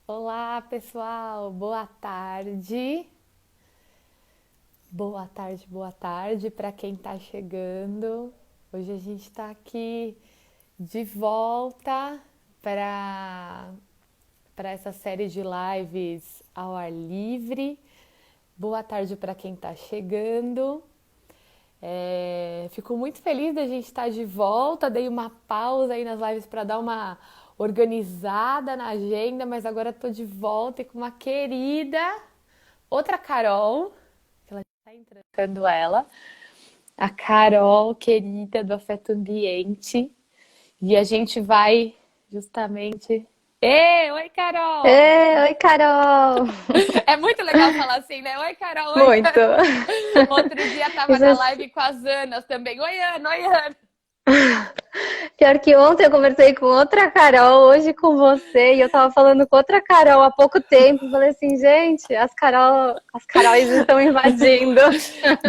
Olá, pessoal. Boa tarde. Boa tarde para quem está chegando. Hoje a gente está aqui de volta para essa série de lives ao ar livre. Boa tarde para quem está chegando. Fico muito feliz da gente estar de volta. Dei uma pausa aí nas lives para dar uma organizada na agenda, mas agora estou de volta e com uma querida, outra Carol, que ela já está entrando ela, a Carol, querida do Afeto Ambiente, e a gente vai justamente. Oi, Carol! Oi, Carol! É muito legal falar assim, né? Oi, Carol, oi, Muito! Carol. Outro dia tava Isso na é- live com as Anas também. Oi, Ana, oi, Ana. Pior que ontem eu conversei com outra Carol, hoje com você, e eu tava falando com outra Carol há pouco tempo. Falei assim, gente, as Caróis estão invadindo.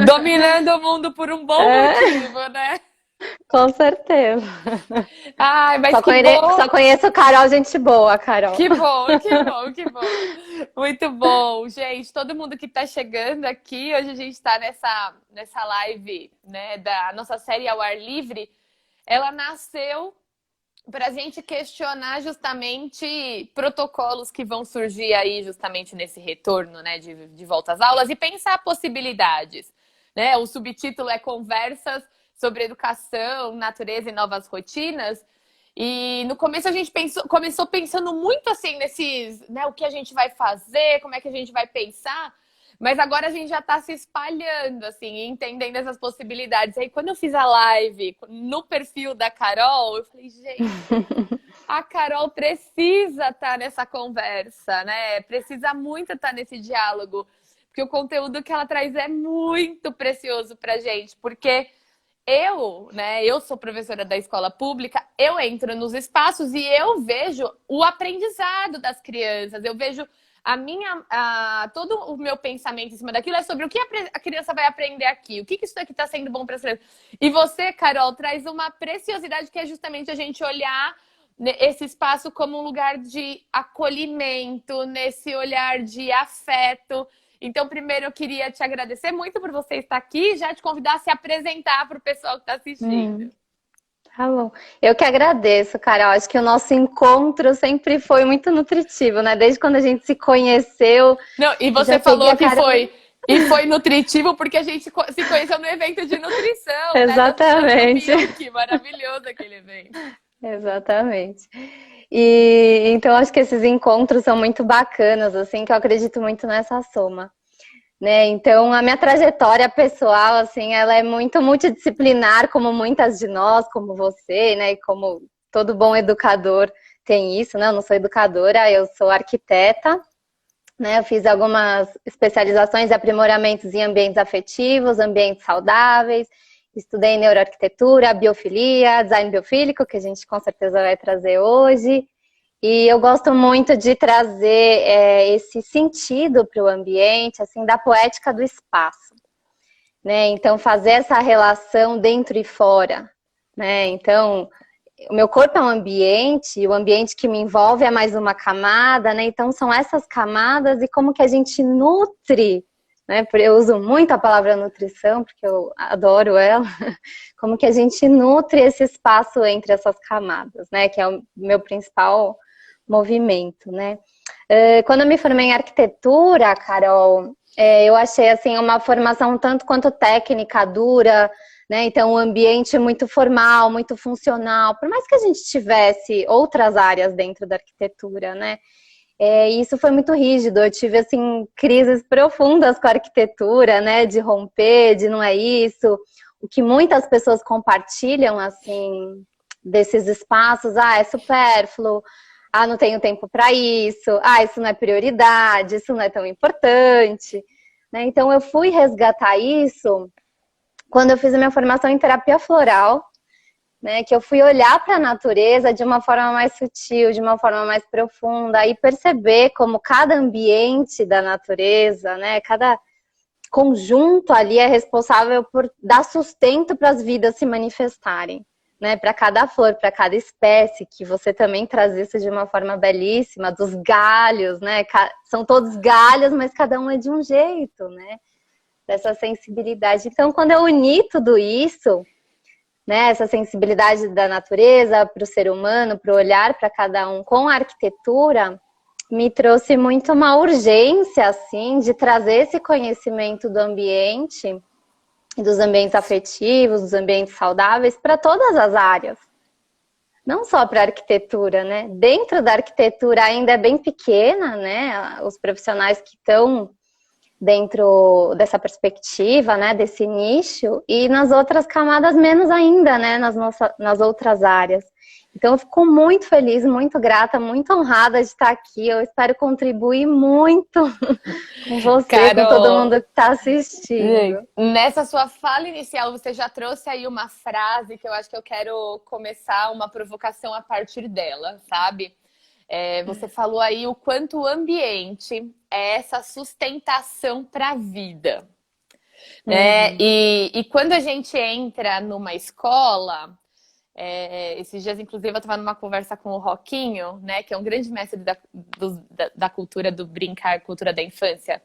Dominando o mundo por um bom É, motivo, né? com certeza. Ai, mas que Só bom, conheço Carol, gente boa, Carol. que bom, que bom, que bom. Muito bom, gente. Todo mundo que está chegando aqui, hoje a gente está nessa live, né, da nossa série ao ar livre. Ela nasceu para a gente questionar justamente protocolos que vão surgir aí justamente nesse retorno, né, de volta às aulas e pensar possibilidades, né? O subtítulo é Conversas sobre Educação, Natureza e Novas Rotinas. E no começo a gente começou pensando muito assim nesses, né, o que a gente vai fazer, como é que a gente vai pensar, mas agora a gente já está se espalhando, assim, entendendo essas possibilidades. Aí quando eu fiz a live no perfil da Carol, eu falei, gente, a Carol precisa estar nessa conversa, né? Precisa muito estar nesse diálogo, porque o conteúdo que ela traz é muito precioso pra gente, porque eu sou professora da escola pública, eu entro nos espaços e eu vejo o aprendizado das crianças, eu vejo todo o meu pensamento em cima daquilo é sobre o que a criança vai aprender aqui, o que isso daqui está sendo bom para as crianças. E você, Carol, traz uma preciosidade que é justamente a gente olhar esse espaço como um lugar de acolhimento, nesse olhar de afeto. Então, primeiro eu queria te agradecer muito por você estar aqui e já te convidar a se apresentar para o pessoal que está assistindo. Hum, tá bom. Eu que agradeço, Carol. Acho que o nosso encontro sempre foi muito nutritivo, né? Desde quando a gente se conheceu, Não, e eu já você peguei falou a que Carol. foi nutritivo porque a gente se conheceu no evento de nutrição, né, do Exatamente. Fiuk. Maravilhoso aquele evento. Exatamente. E então acho que esses encontros são muito bacanas, assim, que eu acredito muito nessa soma, né? Então a minha trajetória pessoal, assim, ela é muito multidisciplinar, como muitas de nós, como você, né? E como todo bom educador tem isso, né? Eu não sou educadora, eu sou arquiteta, né? Eu fiz algumas especializações e aprimoramentos em ambientes afetivos, ambientes saudáveis. Estudei neuroarquitetura, biofilia, design biofílico, que a gente com certeza vai trazer hoje. E eu gosto muito de trazer esse sentido para o ambiente, assim, da poética do espaço, né? Então, fazer essa relação dentro e fora, né? Então, o meu corpo é um ambiente, e o ambiente que me envolve é mais uma camada, né? Então, são essas camadas e como que a gente nutre, né? Eu uso muito a palavra nutrição, porque eu adoro ela. Como que a gente nutre esse espaço entre essas camadas, né? Que é o meu principal movimento, né? Quando eu me formei em arquitetura, Carol, eu achei assim uma formação um tanto quanto técnica, dura, né? Então, um ambiente muito formal, muito funcional, por mais que a gente tivesse outras áreas dentro da arquitetura, né? Isso foi muito rígido. Eu tive assim crises profundas com a arquitetura, né? De romper, de não é isso. O que muitas pessoas compartilham assim desses espaços, é supérfluo. Não tenho tempo para isso. Isso não é prioridade. Isso não é tão importante, né? Então eu fui resgatar isso quando eu fiz a minha formação em terapia floral, né, que eu fui olhar para a natureza de uma forma mais sutil, de uma forma mais profunda e perceber como cada ambiente da natureza, né, cada conjunto ali é responsável por dar sustento para as vidas se manifestarem, né, para cada flor, para cada espécie, que você também traz isso de uma forma belíssima, dos galhos, né? São todos galhos, mas cada um é de um jeito, né? Dessa sensibilidade. Então, quando eu uni tudo isso, né, essa sensibilidade da natureza para o ser humano, para o olhar para cada um com a arquitetura, me trouxe muito uma urgência, assim, de trazer esse conhecimento do ambiente, dos ambientes afetivos, dos ambientes saudáveis, para todas as áreas. Não só para a arquitetura, né? Dentro da arquitetura ainda é bem pequena, né? Os profissionais que estão dentro dessa perspectiva, né? Desse nicho, e nas outras camadas menos ainda, né? Nas outras áreas. Então, eu fico muito feliz, muito grata, muito honrada de estar aqui. Eu espero contribuir muito com você, Carol, com todo mundo que está assistindo. Nessa sua fala inicial, você já trouxe aí uma frase que eu acho que eu quero começar uma provocação a partir dela, sabe? Você falou aí o quanto o ambiente é essa sustentação para a vida. Né? E quando a gente entra numa escola... esses dias, inclusive, eu estava numa conversa com o Roquinho, né, que é um grande mestre da cultura do brincar, cultura da infância.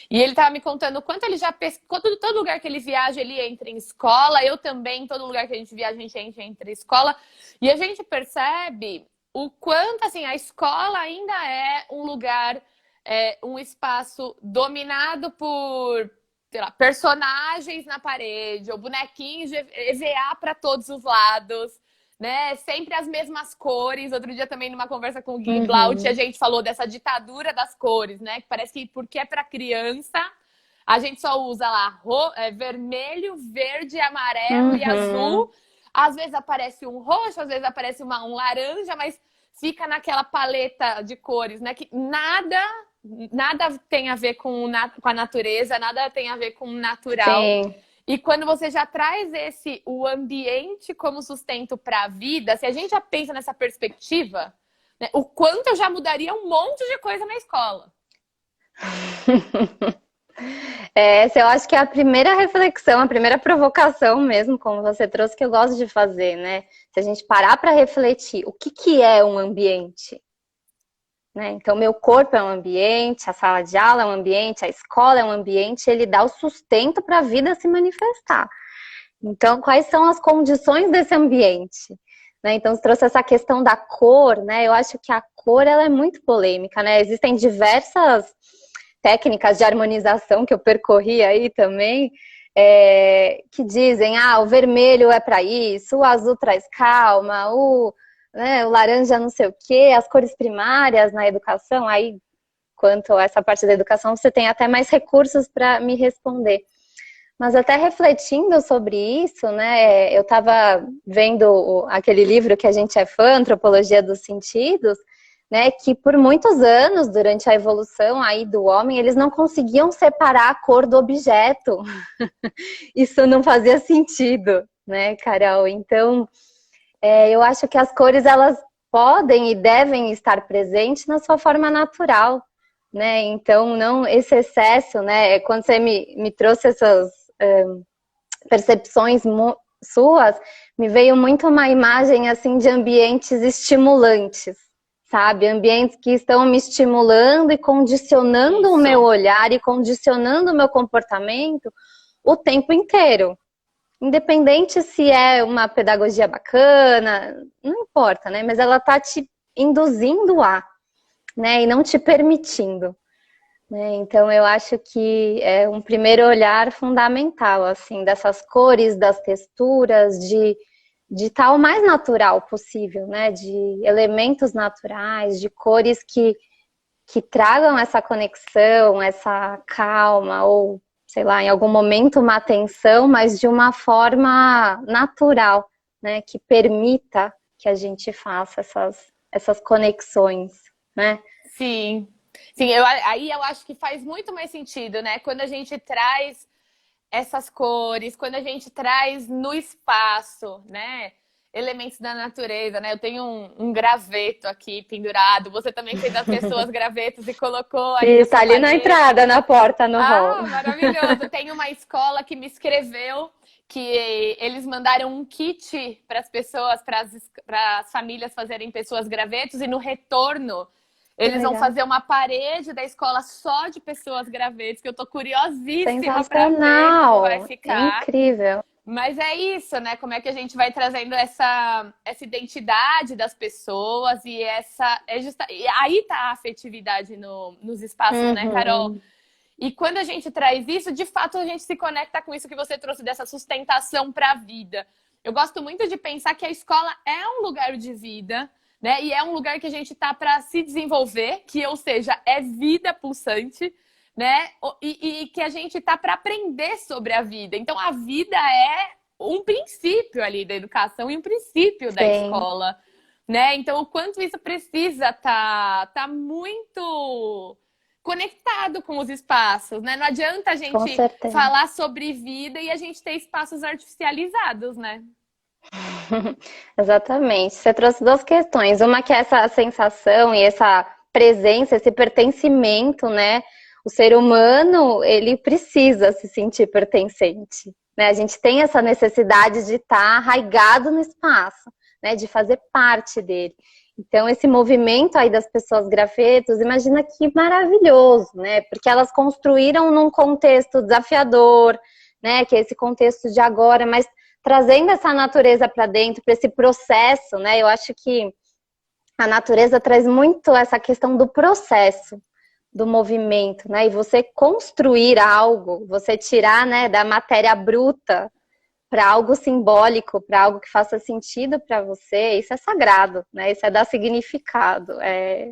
E ele estava me contando o quanto ele já todo lugar que ele viaja, ele entra em escola. Eu também, todo lugar que a gente viaja, a gente entra em escola. E a gente percebe o quanto, assim, a escola ainda é um lugar, um espaço dominado por... sei lá, personagens na parede, ou bonequinhos de EVA para todos os lados, né? Sempre as mesmas cores. Outro dia também, numa conversa com o Gui Blaut, a gente falou dessa ditadura das cores, né? Que parece que, porque é para criança, a gente só usa lá vermelho, verde, amarelo e azul. Às vezes aparece um roxo, às vezes aparece um laranja, mas fica naquela paleta de cores, né? Que nada tem a ver com a natureza, nada tem a ver com o natural. Sim. E quando você já traz o ambiente como sustento para a vida, se a gente já pensa nessa perspectiva, né, o quanto eu já mudaria um monte de coisa na escola. Essa eu acho que é a primeira reflexão, a primeira provocação mesmo, como você trouxe, que eu gosto de fazer, né? Se a gente parar para refletir, o que é um ambiente? Né? Então, meu corpo é um ambiente, a sala de aula é um ambiente, a escola é um ambiente, ele dá o sustento para a vida se manifestar. Então, quais são as condições desse ambiente? Né? Então, você trouxe essa questão da cor, né? Eu acho que a cor ela é muito polêmica, né? Existem diversas técnicas de harmonização que eu percorri aí também, que dizem, o vermelho é para isso, o azul traz calma, o laranja não sei o quê, as cores primárias na educação. Aí, quanto a essa parte da educação, você tem até mais recursos para me responder. Mas até refletindo sobre isso, né, eu estava vendo aquele livro que a gente é fã, Antropologia dos Sentidos, né, que por muitos anos, durante a evolução aí do homem, eles não conseguiam separar a cor do objeto. Isso não fazia sentido, né, Carol? Então, eu acho que as cores, elas podem e devem estar presentes na sua forma natural, né? Então, não esse excesso, né? Quando você me trouxe essas percepções suas, me veio muito uma imagem, assim, de ambientes estimulantes, sabe? Ambientes que estão me estimulando e condicionando o meu olhar e condicionando o meu comportamento o tempo inteiro. Independente se é uma pedagogia bacana, não importa, né? Mas ela tá te induzindo né? E não te permitindo. Né? Então, eu acho que é um primeiro olhar fundamental, assim, dessas cores, das texturas, de estar o mais natural possível, né? De elementos naturais, de cores que tragam essa conexão, essa calma, ou sei lá, em algum momento uma atenção, mas de uma forma natural, né? Que permita que a gente faça essas conexões, né? Sim. Sim, aí eu acho que faz muito mais sentido, né? Quando a gente traz essas cores, quando a gente traz no espaço, né? Elementos da natureza, né? Eu tenho um graveto aqui pendurado. Você também fez das pessoas gravetos e colocou aí. Isso, ali na entrada, na porta, no hall. Maravilhoso. Tem uma escola que me escreveu que eles mandaram um kit para as pessoas, para as famílias fazerem pessoas gravetos, e no retorno Que eles vão legal. fazer uma parede da escola só de pessoas gravetos, que eu tô curiosíssima para ver como vai Sensacional! ficar. Incrível! Mas é isso, né? Como é que a gente vai trazendo essa identidade das pessoas e e aí tá a afetividade nos espaços, né, Carol? Uhum. E quando a gente traz isso, de fato a gente se conecta com isso que você trouxe dessa sustentação para a vida. Eu gosto muito de pensar que a escola é um lugar de vida, né? E é um lugar que a gente tá para se desenvolver, que, ou seja, é vida pulsante, né? E que a gente tá para aprender sobre a vida. Então a vida é um princípio ali da educação e um princípio da Sim, escola, né? Então o quanto isso precisa tá muito conectado com os espaços, né? Não adianta a com gente certeza. falar sobre vida e a gente ter espaços artificializados, né? Exatamente. Você trouxe duas questões. Uma que é essa sensação e essa presença, esse pertencimento, né? O ser humano, ele precisa se sentir pertencente, né? A gente tem essa necessidade de estar arraigado no espaço, né? De fazer parte dele. Então, esse movimento aí das pessoas grafetos, imagina que maravilhoso, né? Porque elas construíram num contexto desafiador, né? Que é esse contexto de agora, mas trazendo essa natureza para dentro, para esse processo, né? Eu acho que a natureza traz muito essa questão do processo, do movimento, né? E você construir algo, você tirar, né, da matéria bruta para algo simbólico, para algo que faça sentido para você, isso é sagrado, né? Isso é dar significado, é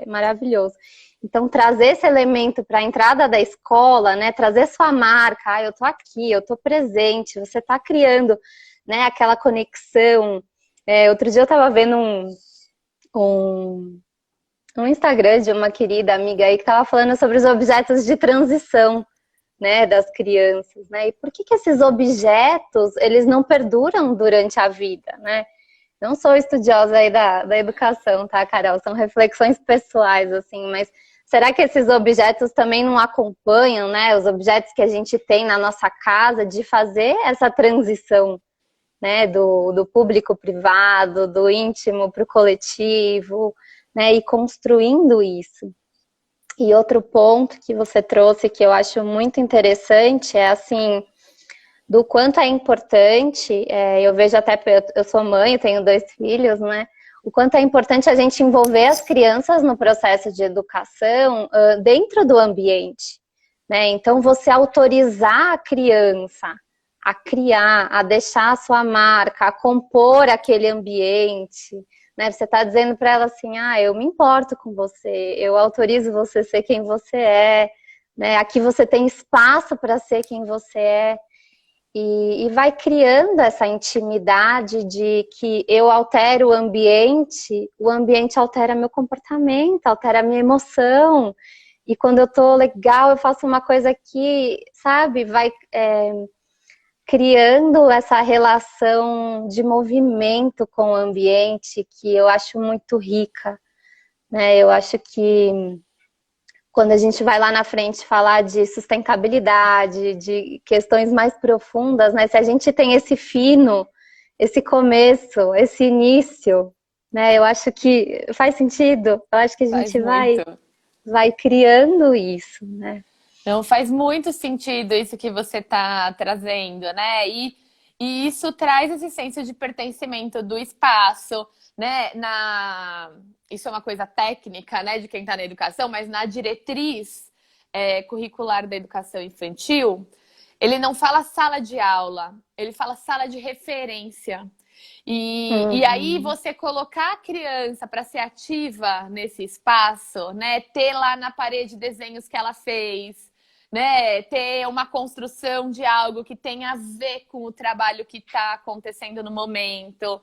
maravilhoso. Então, trazer esse elemento para a entrada da escola, né? Trazer sua marca, eu tô aqui, eu tô presente, você tá criando, né? Aquela conexão. Outro dia eu estava vendo um, um Instagram de uma querida amiga aí que estava falando sobre os objetos de transição, né, das crianças, né? E por que esses objetos, eles não perduram durante a vida, né? Não sou estudiosa aí da educação, tá, Carol? São reflexões pessoais, assim, mas será que esses objetos também não acompanham, né? Os objetos que a gente tem na nossa casa, de fazer essa transição, né? Do público-privado, do íntimo para o coletivo, né? E construindo isso. E outro ponto que você trouxe que eu acho muito interessante é assim, do quanto é importante, eu vejo até, eu sou mãe, tenho 2 filhos, né? O quanto é importante a gente envolver as crianças no processo de educação dentro do ambiente, né? Então, você autorizar a criança a criar, a deixar a sua marca, a compor aquele ambiente, né? Você está dizendo para ela assim, eu me importo com você, eu autorizo você a ser quem você é, né? Aqui você tem espaço para ser quem você é. E vai criando essa intimidade de que eu altero o ambiente altera meu comportamento, altera minha emoção. E quando eu tô legal, eu faço uma coisa que, sabe, vai criando essa relação de movimento com o ambiente que eu acho muito rica, né? Eu acho que quando a gente vai lá na frente falar de sustentabilidade, de questões mais profundas, né? Se a gente tem esse fino, esse começo, esse início, né? Eu acho que faz sentido. Eu acho que a Faz gente muito. vai criando isso, né? Não faz muito sentido isso que você está trazendo, né? E isso traz esse senso de pertencimento do espaço, né? Isso é uma coisa técnica, né, de quem está na educação, mas na diretriz curricular da educação infantil, ele não fala sala de aula, ele fala sala de referência. E aí Uhum. você colocar a criança para ser ativa nesse espaço, né? Ter lá na parede desenhos que ela fez, né? Ter uma construção de algo que tem a ver com o trabalho que está acontecendo no momento,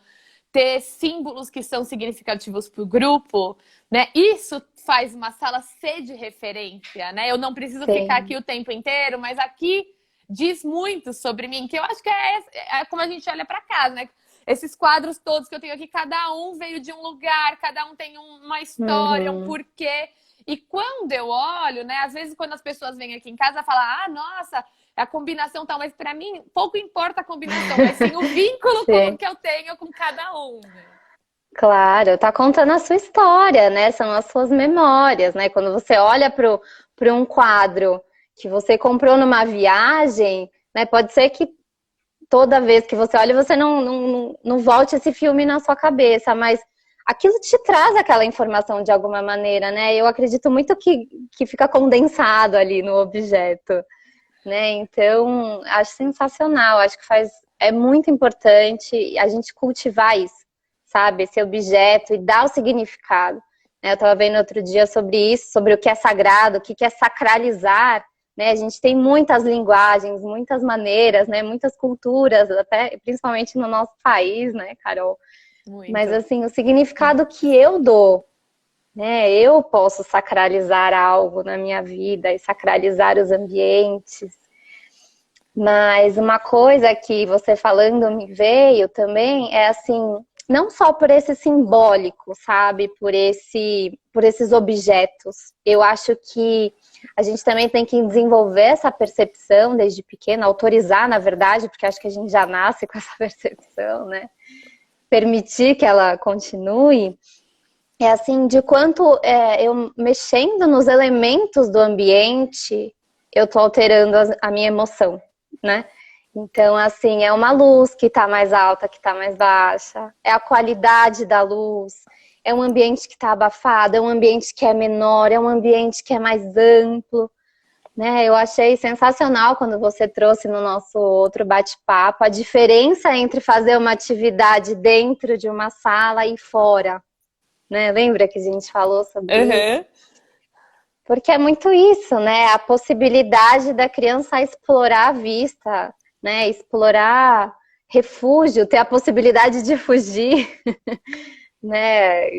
ter símbolos que são significativos para o grupo, né? Isso faz uma sala ser de referência, né? Eu não preciso ficar aqui Sim, o tempo inteiro, mas aqui diz muito sobre mim, que eu acho que é como a gente olha para casa, né? Esses quadros todos que eu tenho aqui, cada um veio de um lugar, cada um tem uma história, um uhum. porquê. E quando eu olho, né? Às vezes quando as pessoas vêm aqui em casa, falam, nossa, a combinação tal, mas para mim pouco importa a combinação, mas sim o vínculo que eu tenho com cada um. Né? Claro, tá contando a sua história, né? São as suas memórias, né? Quando você olha para um quadro que você comprou numa viagem, né? Pode ser que toda vez que você olha, você não volte esse filme na sua cabeça, mas aquilo te traz aquela informação de alguma maneira, né? Eu acredito muito que fica condensado ali no objeto, né? Então, acho sensacional, acho que é muito importante a gente cultivar isso, sabe? Esse objeto e dar o significado. Eu estava vendo outro dia sobre isso, sobre o que é sagrado, o que é sacralizar. Né? A gente tem muitas linguagens, muitas maneiras, né? Muitas culturas, até principalmente no nosso país, né, Carol? Muito. Mas assim, o significado que eu dou, né? Eu posso sacralizar algo na minha vida e sacralizar os ambientes. Mas uma coisa que você falando me veio também é assim, não só por esse simbólico, sabe? Por esses objetos. Eu acho que a gente também tem que desenvolver essa percepção desde pequena, autorizar, na verdade, porque acho que a gente já nasce com essa percepção, né? Permitir que ela continue. É assim, de quanto eu mexendo nos elementos do ambiente, eu tô alterando a minha emoção, né? Então, assim, é uma luz que tá mais alta, que tá mais baixa, é a qualidade da luz, é um ambiente que tá abafado, é um ambiente que é menor, é um ambiente que é mais amplo, né? Eu achei sensacional quando você trouxe no nosso outro bate-papo a diferença entre fazer uma atividade dentro de uma sala e fora, né? Lembra que a gente falou sobre isso? Porque é muito isso, né? A possibilidade da criança explorar a vista, né? Explorar refúgio, ter a possibilidade de fugir, né?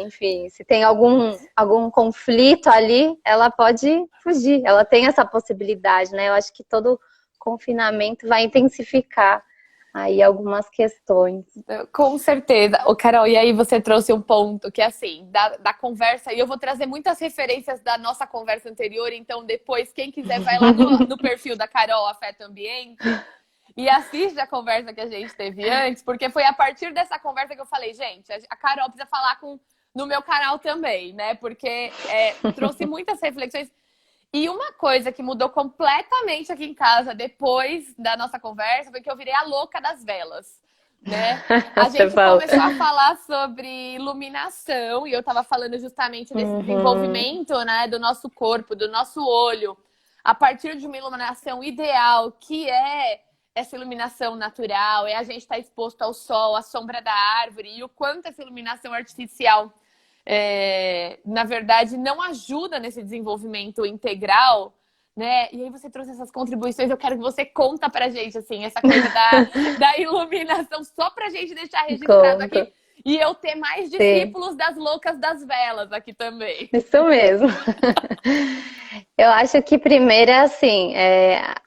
Enfim, se tem algum conflito ali, ela pode fugir, ela tem essa possibilidade, né? Eu acho que todo confinamento vai intensificar aí algumas questões. Com certeza. Ô, Carol, e aí você trouxe um ponto que, assim, da conversa, e eu vou trazer muitas referências da nossa conversa anterior, então depois, quem quiser, vai lá no perfil da Carol Afeto Ambiente e assiste a conversa que a gente teve antes, porque foi a partir dessa conversa que eu falei, gente, a Carol precisa falar no meu canal também, né? Porque trouxe muitas reflexões. E uma coisa que mudou completamente aqui em casa depois da nossa conversa foi que eu virei a louca das velas, né? A gente começou a falar sobre iluminação e eu estava falando justamente desse desenvolvimento, né, do nosso corpo, do nosso olho, a partir de uma iluminação ideal, que é essa iluminação natural, é a gente estar exposto ao sol, à sombra da árvore, e o quanto essa iluminação artificial na verdade, não ajuda nesse desenvolvimento integral, né? E aí você trouxe essas contribuições, eu quero que você conta pra gente, assim, essa coisa da iluminação, só pra gente deixar registrado aqui. E eu ter mais discípulos das loucas das velas aqui também. Isso mesmo. Eu acho que primeiro é assim,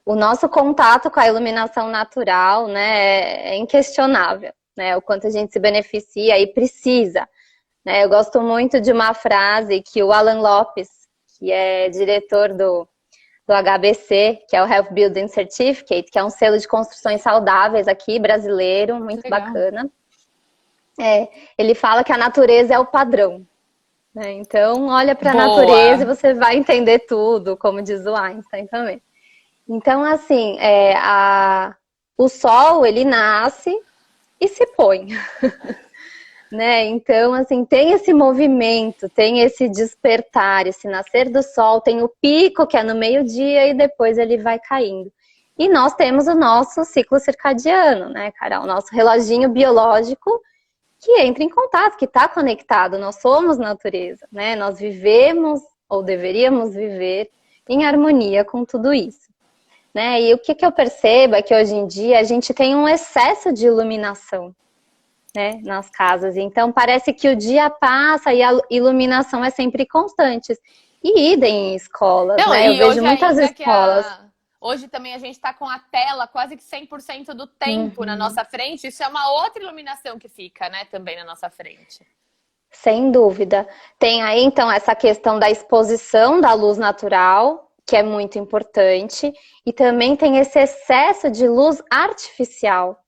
o nosso contato com a iluminação natural, né, é inquestionável, né? O quanto a gente se beneficia e precisa. Eu gosto muito de uma frase que o Alan Lopes, que é diretor do HBC, que é o Health Building Certificate, que é um selo de construções saudáveis aqui, brasileiro, muito bacana. Ele fala que a natureza é o padrão. Então, olha para a natureza e você vai entender tudo, como diz o Einstein também. Então, assim, o sol, ele nasce e se põe. Né? Então, assim, tem esse movimento, tem esse despertar, esse nascer do sol, tem o pico que é no meio-dia e depois ele vai caindo. E nós temos o nosso ciclo circadiano, né, Carol? O nosso reloginho biológico que entra em contato, que está conectado. Nós somos natureza, né? Nós vivemos, ou deveríamos viver, em harmonia com tudo isso. Né? E o que eu percebo é que hoje em dia a gente tem um excesso de iluminação, né, nas casas. Então, parece que o dia passa e a iluminação é sempre constante. E idem em escolas, né? Eu vejo muitas escolas. Hoje também a gente está com a tela quase que 100% do tempo na nossa frente. Isso é uma outra iluminação que fica, né, também na nossa frente. Sem dúvida. Tem aí, então, essa questão da exposição da luz natural, que é muito importante, e também tem esse excesso de luz artificial,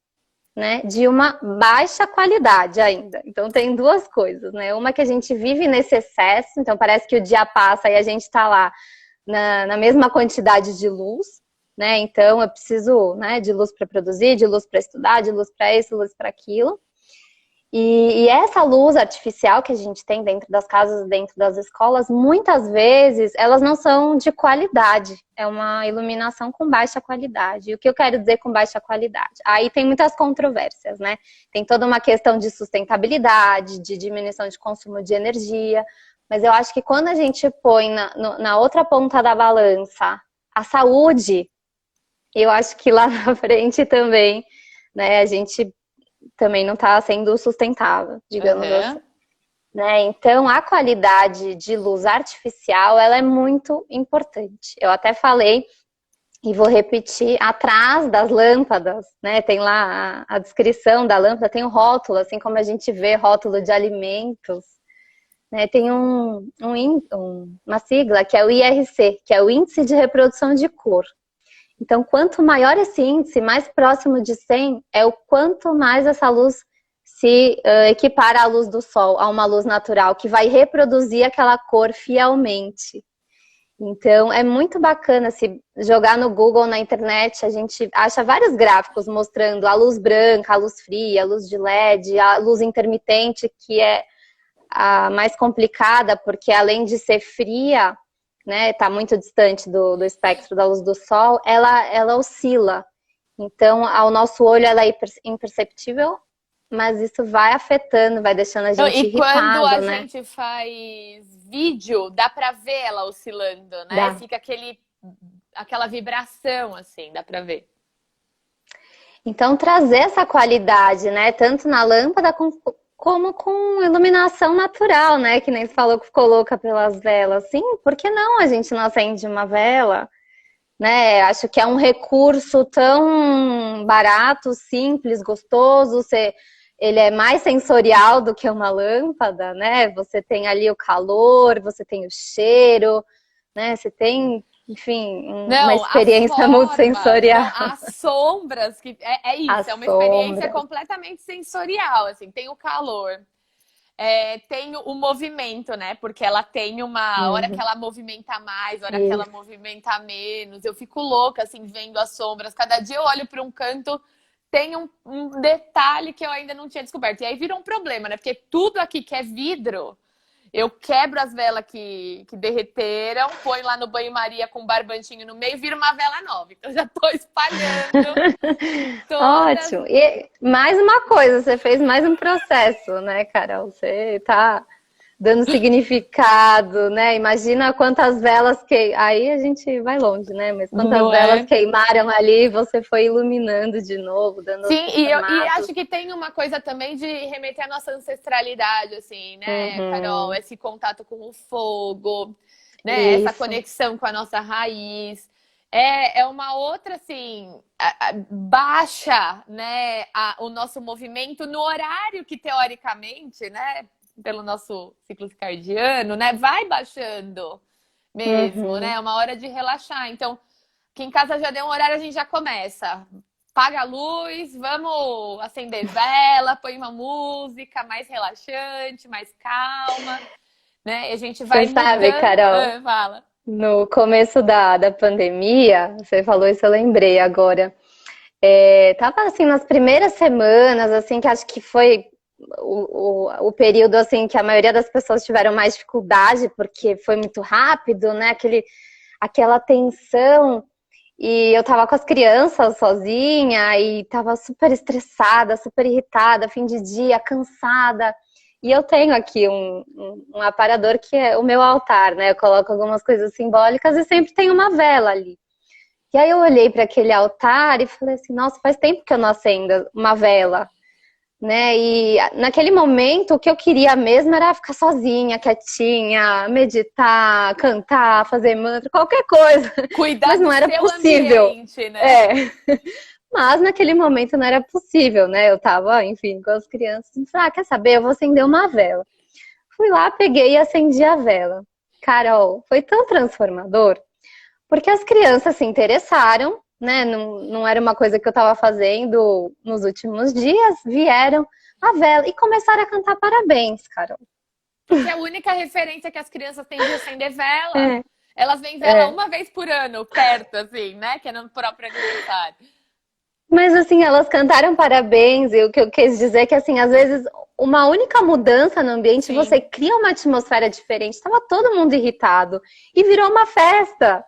né, de uma baixa qualidade ainda. Então tem duas coisas, né? Uma que a gente vive nesse excesso, então parece que o dia passa e a gente está lá na mesma quantidade de luz, né? Então eu preciso, né, de luz para produzir, de luz para estudar, de luz para isso, luz para aquilo. E essa luz artificial que a gente tem dentro das casas, dentro das escolas, muitas vezes elas não são de qualidade. É uma iluminação com baixa qualidade. E o que eu quero dizer com baixa qualidade? Aí tem muitas controvérsias, né? Tem toda uma questão de sustentabilidade, de diminuição de consumo de energia. Mas eu acho que quando a gente põe na outra ponta da balança a saúde, eu acho que lá na frente também, né, a gente também não está sendo sustentável, digamos assim. Né? Então, a qualidade de luz artificial, ela é muito importante. Eu até falei, e vou repetir, atrás das lâmpadas, né? Tem lá a descrição da lâmpada, tem o rótulo, assim como a gente vê rótulo de alimentos, né? Tem uma sigla que é o IRC, que é o Índice de Reprodução de Cor. Então, quanto maior esse índice, mais próximo de 100, é o quanto mais essa luz se equipara à luz do sol, a uma luz natural, que vai reproduzir aquela cor fielmente. Então, é muito bacana se jogar no Google, na internet, a gente acha vários gráficos mostrando a luz branca, a luz fria, a luz de LED, a luz intermitente, que é a mais complicada, porque além de ser fria, né, tá muito distante do espectro da luz do sol, ela oscila. Então, ao nosso olho, ela é imperceptível, mas isso vai afetando, vai deixando a gente irritado, quando a né? gente faz vídeo, dá pra ver ela oscilando, né? Dá. Fica aquela vibração, assim, dá pra ver. Então, trazer essa qualidade, né, tanto na lâmpada como com iluminação natural, né? Que nem você falou que ficou louca pelas velas. Sim, por que não a gente não acende uma vela? Né? Acho que é um recurso tão barato, simples, gostoso. Ele é mais sensorial do que uma lâmpada, né? Você tem ali o calor, você tem o cheiro, né? Você tem, enfim, uma experiência muito sensorial. Não, as sombras, que é isso, As é uma experiência sombras. completamente sensorial, assim, tem o calor, tem o movimento, né? Porque ela tem uma hora que ela movimenta mais, hora que ela movimenta menos. Eu fico louca, assim, vendo as sombras. Cada dia eu olho para um canto, tem um detalhe que eu ainda não tinha descoberto. E aí vira um problema, né? Porque tudo aqui que é vidro, eu quebro as velas que derreteram, põe lá no banho-maria com um barbantinho no meio, vira uma vela nova. Então já tô espalhando todas. Ótimo. E mais uma coisa, você fez mais um processo, né, Carol? Você tá dando significado, né? Imagina quantas velas aí a gente vai longe, né? Mas quantas velas queimaram ali, você foi iluminando de novo, dando Sim, e acho que tem uma coisa também de remeter à nossa ancestralidade, assim, né, Carol? Esse contato com o fogo, né? Essa conexão com a nossa raiz. É uma outra, assim, baixa, né, o nosso movimento no horário que, teoricamente, né, pelo nosso ciclo circadiano, né, vai baixando mesmo, né? É uma hora de relaxar. Então, aqui em casa já deu um horário, a gente já começa. Paga a luz, vamos acender vela, põe uma música mais relaxante, mais calma, né? E a gente vai Você sabe, Carol, fala. No começo da pandemia, você falou isso, eu lembrei agora. Tava assim nas primeiras semanas, assim, que acho que foi o período assim que a maioria das pessoas tiveram mais dificuldade, porque foi muito rápido, né? Aquela tensão. E eu tava com as crianças sozinha e tava super estressada, super irritada, fim de dia, cansada. E eu tenho aqui um aparador que é o meu altar, né? Eu coloco algumas coisas simbólicas e sempre tem uma vela ali. E aí eu olhei para aquele altar e falei assim, nossa, faz tempo que eu não acendo uma vela, né? E naquele momento o que eu queria mesmo era ficar sozinha, quietinha, meditar, cantar, fazer mantra, qualquer coisa. Cuidar mas não do era seu possível. Ambiente, né? Mas naquele momento não era possível, né? Eu tava, enfim, com as crianças. E falei, quer saber? Eu vou acender uma vela. Fui lá, peguei e acendi a vela. Carol, foi tão transformador. Porque as crianças se interessaram, né? Não era uma coisa que eu estava fazendo nos últimos dias, vieram a vela e começaram a cantar parabéns, Carol. Porque a única referência que as crianças têm de acender vela, É, elas veem vela é. uma vez por ano, perto, assim, né? Que é no próprio aniversário. Mas assim, elas cantaram parabéns, e o que eu quis dizer é que assim, às vezes uma única mudança no ambiente, você Sim, cria uma atmosfera diferente. Estava todo mundo irritado e virou uma festa.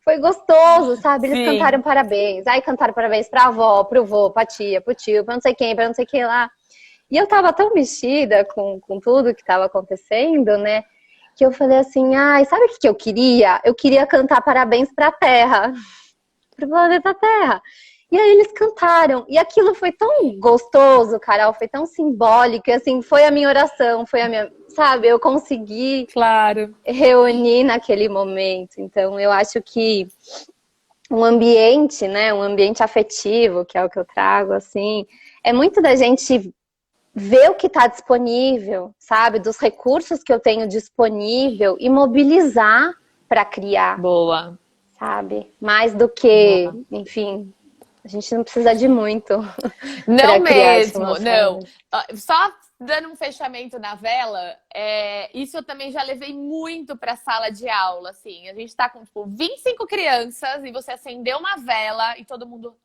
Foi gostoso, sabe? Eles cantaram sim. parabéns. Aí cantaram parabéns pra avó, pro vô, pra tia, pro tio, pra não sei quem, pra não sei quem lá. E eu tava tão mexida com tudo que tava acontecendo, né? Que eu falei assim, ai, sabe o que eu queria? Eu queria cantar parabéns pra Terra, pro planeta Terra. E aí eles cantaram. E aquilo foi tão gostoso, Carol, foi tão simbólico. E assim, foi a minha oração, foi a minha. Sabe, eu consegui Claro. reunir naquele momento. Então, eu acho que um ambiente, né, um ambiente afetivo, que é o que eu trago, assim, é muito da gente ver o que está disponível, sabe, dos recursos que eu tenho disponível e mobilizar para criar, Boa, sabe, mais do que, boa. enfim, a gente não precisa de muito Não para criar de mesmo, uma não. forma. Só dando um fechamento na vela, isso eu também já levei muito para sala de aula, assim. A gente tá com, tipo, 25 crianças e você acendeu uma vela e todo mundo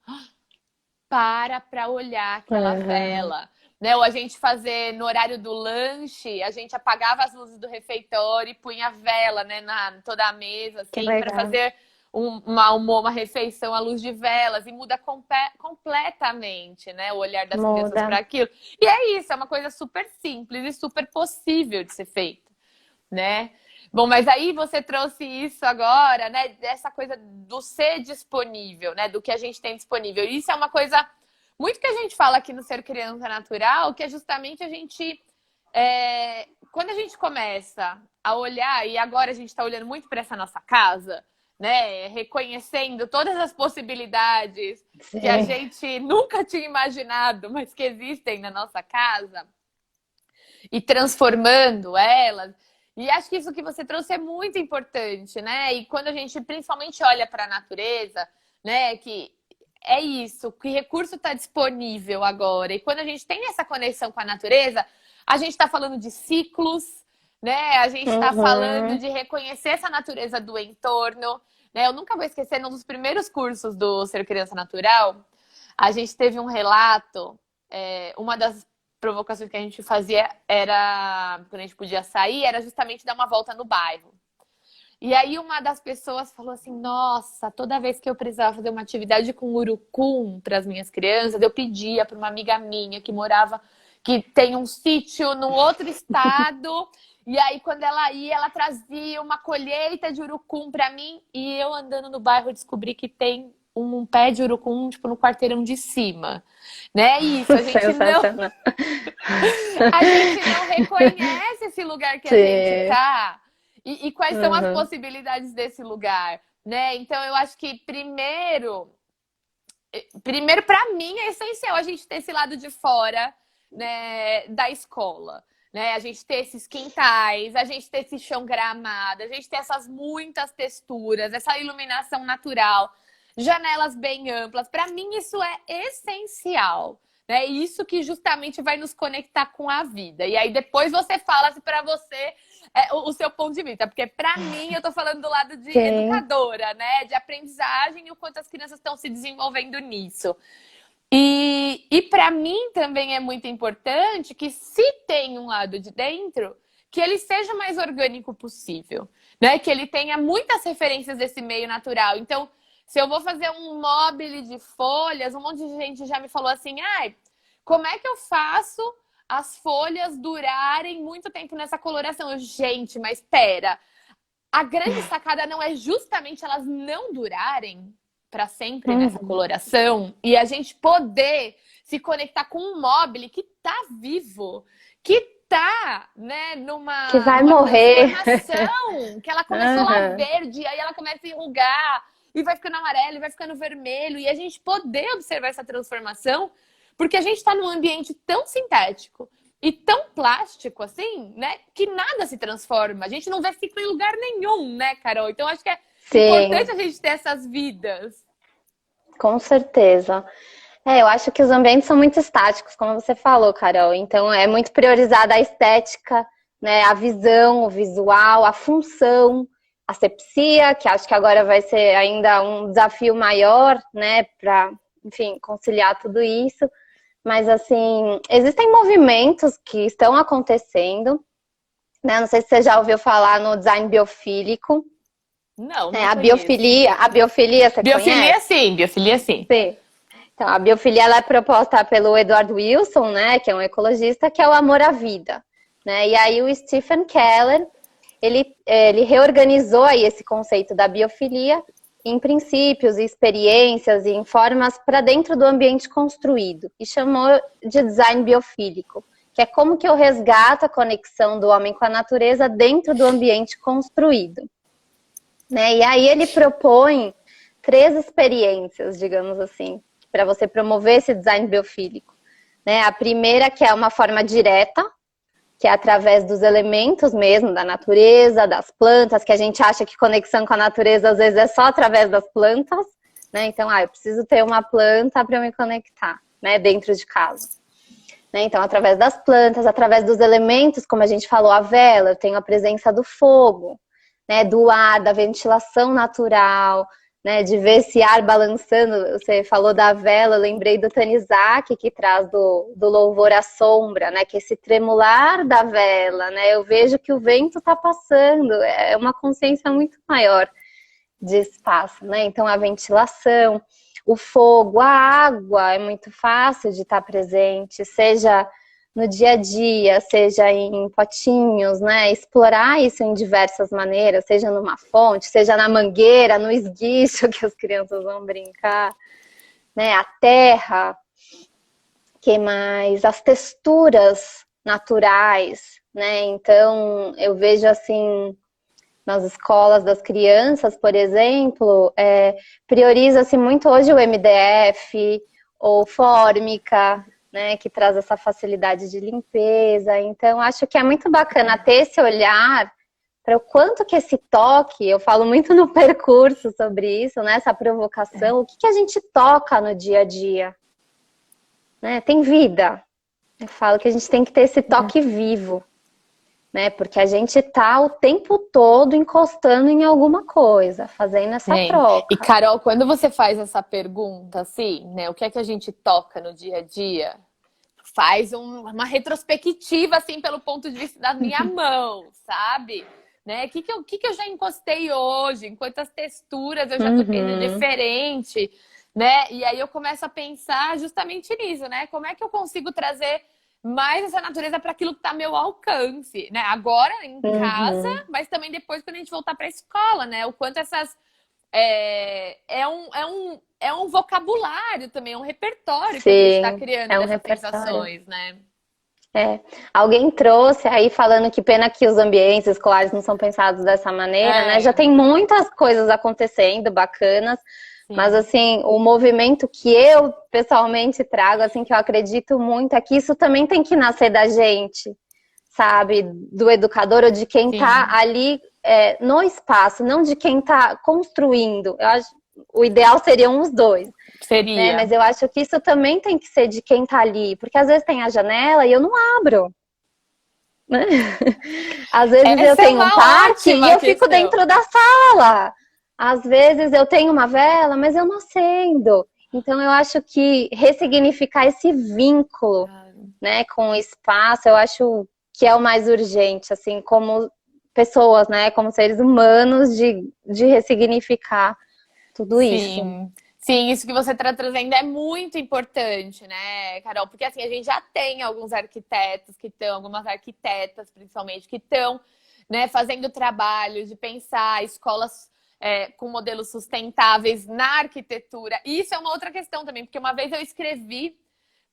para olhar aquela Uhum. vela. Né? Ou a gente fazer no horário do lanche, a gente apagava as luzes do refeitório e punha a vela, né, na toda a mesa, Que assim, para legal. fazer uma refeição à luz de velas e muda completamente, né, o olhar das crianças Muda. para aquilo. E é isso, é uma coisa super simples e super possível de ser feita, né? Bom, mas aí você trouxe isso agora, né? Dessa coisa do ser disponível, né? Do que a gente tem disponível. E isso é uma coisa muito que a gente fala aqui no Ser Criança Natural, que é justamente a gente. Quando a gente começa a olhar, e agora a gente está olhando muito para essa nossa casa, né? Reconhecendo todas as possibilidades que a Sim. gente nunca tinha imaginado, mas que existem na nossa casa e transformando elas. E acho que isso que você trouxe é muito importante, né? E quando a gente principalmente olha para a natureza, né, que é isso, que recurso está disponível agora. E quando a gente tem essa conexão com a natureza, a gente está falando de ciclos, né? A gente está falando Uhum. de reconhecer essa natureza do entorno. Né? Eu nunca vou esquecer, num dos primeiros cursos do Ser Criança Natural, a gente teve um relato, uma das provocações que a gente fazia era, quando a gente podia sair, era justamente dar uma volta no bairro. E aí uma das pessoas falou assim, nossa, toda vez que eu precisava fazer uma atividade com urucum para as minhas crianças, eu pedia para uma amiga minha que morava, que tem um sítio no outro estado, e aí quando ela ia, ela trazia uma colheita de urucum para mim, e eu andando no bairro descobri que tem um pé de urucum, tipo, no quarteirão de cima. Né? Isso, Sensacional. a gente não reconhece esse lugar que a gente Sim. tá e quais são as Uhum. possibilidades desse lugar, né? Então eu acho que primeiro para mim é essencial a gente ter esse lado de fora, né, da escola. Né? A gente ter esses quintais, a gente ter esse chão gramado, a gente ter essas muitas texturas, essa iluminação natural, janelas bem amplas. Para mim, isso é essencial. É isso que justamente vai nos conectar com a vida. E aí depois você fala se para você o seu ponto de vista. Porque para mim, eu tô falando do lado de Sim. educadora, né? De aprendizagem e o quanto as crianças estão se desenvolvendo nisso. E para mim também é muito importante que se tem um lado de dentro, que ele seja o mais orgânico possível, né? Que ele tenha muitas referências desse meio natural. Então, se eu vou fazer um mobile de folhas, um monte de gente já me falou assim, ai, como é que eu faço as folhas durarem muito tempo nessa coloração? Gente, mas pera, a grande sacada não é justamente elas não durarem para sempre nessa Uhum. coloração e a gente poder se conectar com um mobile que tá vivo, que tá, né, Que vai numa morrer. transformação, que ela começou lá Uhum. verde, aí ela começa a enrugar e vai ficando amarelo e vai ficando vermelho e a gente poder observar essa transformação, porque a gente está num ambiente tão sintético e tão plástico assim, né, que nada se transforma. A gente não vê ciclo em lugar nenhum, né, Carol? Então acho que Sim, Importante a gente ter essas vidas. com certeza. Eu acho que os ambientes são muito estáticos, como você falou, Carol. Então, é muito priorizada a estética, né, a visão, o visual, a função, a asepsia, que acho que agora vai ser ainda um desafio maior, né, para, enfim, conciliar tudo isso. Mas, assim, existem movimentos que estão acontecendo, né? Não sei se você já ouviu falar no design biofílico, Não, né? não conheço. A biofilia, você Biofilia conhece? sim, biofilia sim. Sim. Então, a biofilia ela é proposta pelo Edward Wilson, né, que é um ecologista, que é o amor à vida, né? E aí o Stephen Keller, ele reorganizou aí esse conceito da biofilia em princípios, experiências e em formas para dentro do ambiente construído e chamou de design biofílico, que é como que eu resgato a conexão do homem com a natureza dentro do ambiente construído, né? E aí ele propõe 3 experiências, digamos assim, para você promover esse design biofílico, né? A primeira, que é uma forma direta, que é através dos elementos mesmo, da natureza, das plantas, que a gente acha que conexão com a natureza às vezes é só através das plantas, né? Então, eu preciso ter uma planta para eu me conectar, né? Dentro de casa. Né? Então, através das plantas, através dos elementos, como a gente falou, a vela, eu tenho a presença do fogo, né? Do ar, da ventilação natural, né, de ver esse ar balançando. Você falou da vela, eu lembrei do Tanizaki, que traz do louvor à sombra, né, que é esse tremular da vela, né, eu vejo que o vento está passando, é uma consciência muito maior de espaço, né, então a ventilação, o fogo, a água é muito fácil de estar presente, seja no dia a dia, seja em potinhos, né? Explorar isso em diversas maneiras, seja numa fonte, seja na mangueira, no esguicho que as crianças vão brincar, né? A terra, que mais? As texturas naturais, né? Então, eu vejo assim, nas escolas das crianças, por exemplo, prioriza-se muito hoje o MDF ou fórmica, né, que traz essa facilidade de limpeza. Então, acho que é muito bacana ter esse olhar para o quanto que esse toque, eu falo muito no percurso sobre isso, né, essa provocação, o que a gente toca no dia a dia, né? Tem vida. Eu falo que a gente tem que ter esse toque vivo, né? Porque a gente tá o tempo todo encostando em alguma coisa, fazendo essa E troca. Carol, quando você faz essa pergunta, assim, né? O que é que a gente toca no dia a dia? Faz uma retrospectiva, assim, pelo ponto de vista da minha mão, sabe? Né? O que eu já encostei hoje? Em quantas texturas eu já toquei de Uhum. diferente, né? E aí eu começo a pensar justamente nisso, né? Como é que eu consigo trazer mais essa natureza para aquilo que está ao meu alcance, né? Agora em casa, Uhum. mas também depois quando a gente voltar para a escola, né? O quanto essas é um vocabulário também, é um repertório que a gente está Sim, criando é um dessas repertório. sensações, né? É. Alguém trouxe aí falando que pena que os ambientes escolares não são pensados dessa maneira, né? Já É, tem muitas coisas acontecendo bacanas, mas sim, assim, o movimento que eu pessoalmente trago, assim, que eu acredito muito, é que isso também tem que nascer da gente, sabe? Do educador ou de quem tá sim. ali no espaço, não de quem tá construindo. Eu acho, o ideal seriam os dois, né? Mas Seria. eu acho que isso também tem que ser de quem tá ali, porque às vezes tem a janela e eu não abro, né? Às vezes eu Essa é tenho um uma parque e ótima eu fico questão. dentro da sala. Às vezes eu tenho uma vela, mas eu não acendo. Então eu acho que ressignificar esse vínculo, né, com o espaço, eu acho que é o mais urgente, assim, como pessoas, né, como seres humanos, de ressignificar tudo isso. Sim. Sim, isso que você está trazendo é muito importante, né, Carol? Porque assim, a gente já tem alguns arquitetos que estão, algumas arquitetas principalmente, que estão, né, fazendo trabalho de pensar escolas com modelos sustentáveis na arquitetura. E isso é uma outra questão também, porque uma vez eu escrevi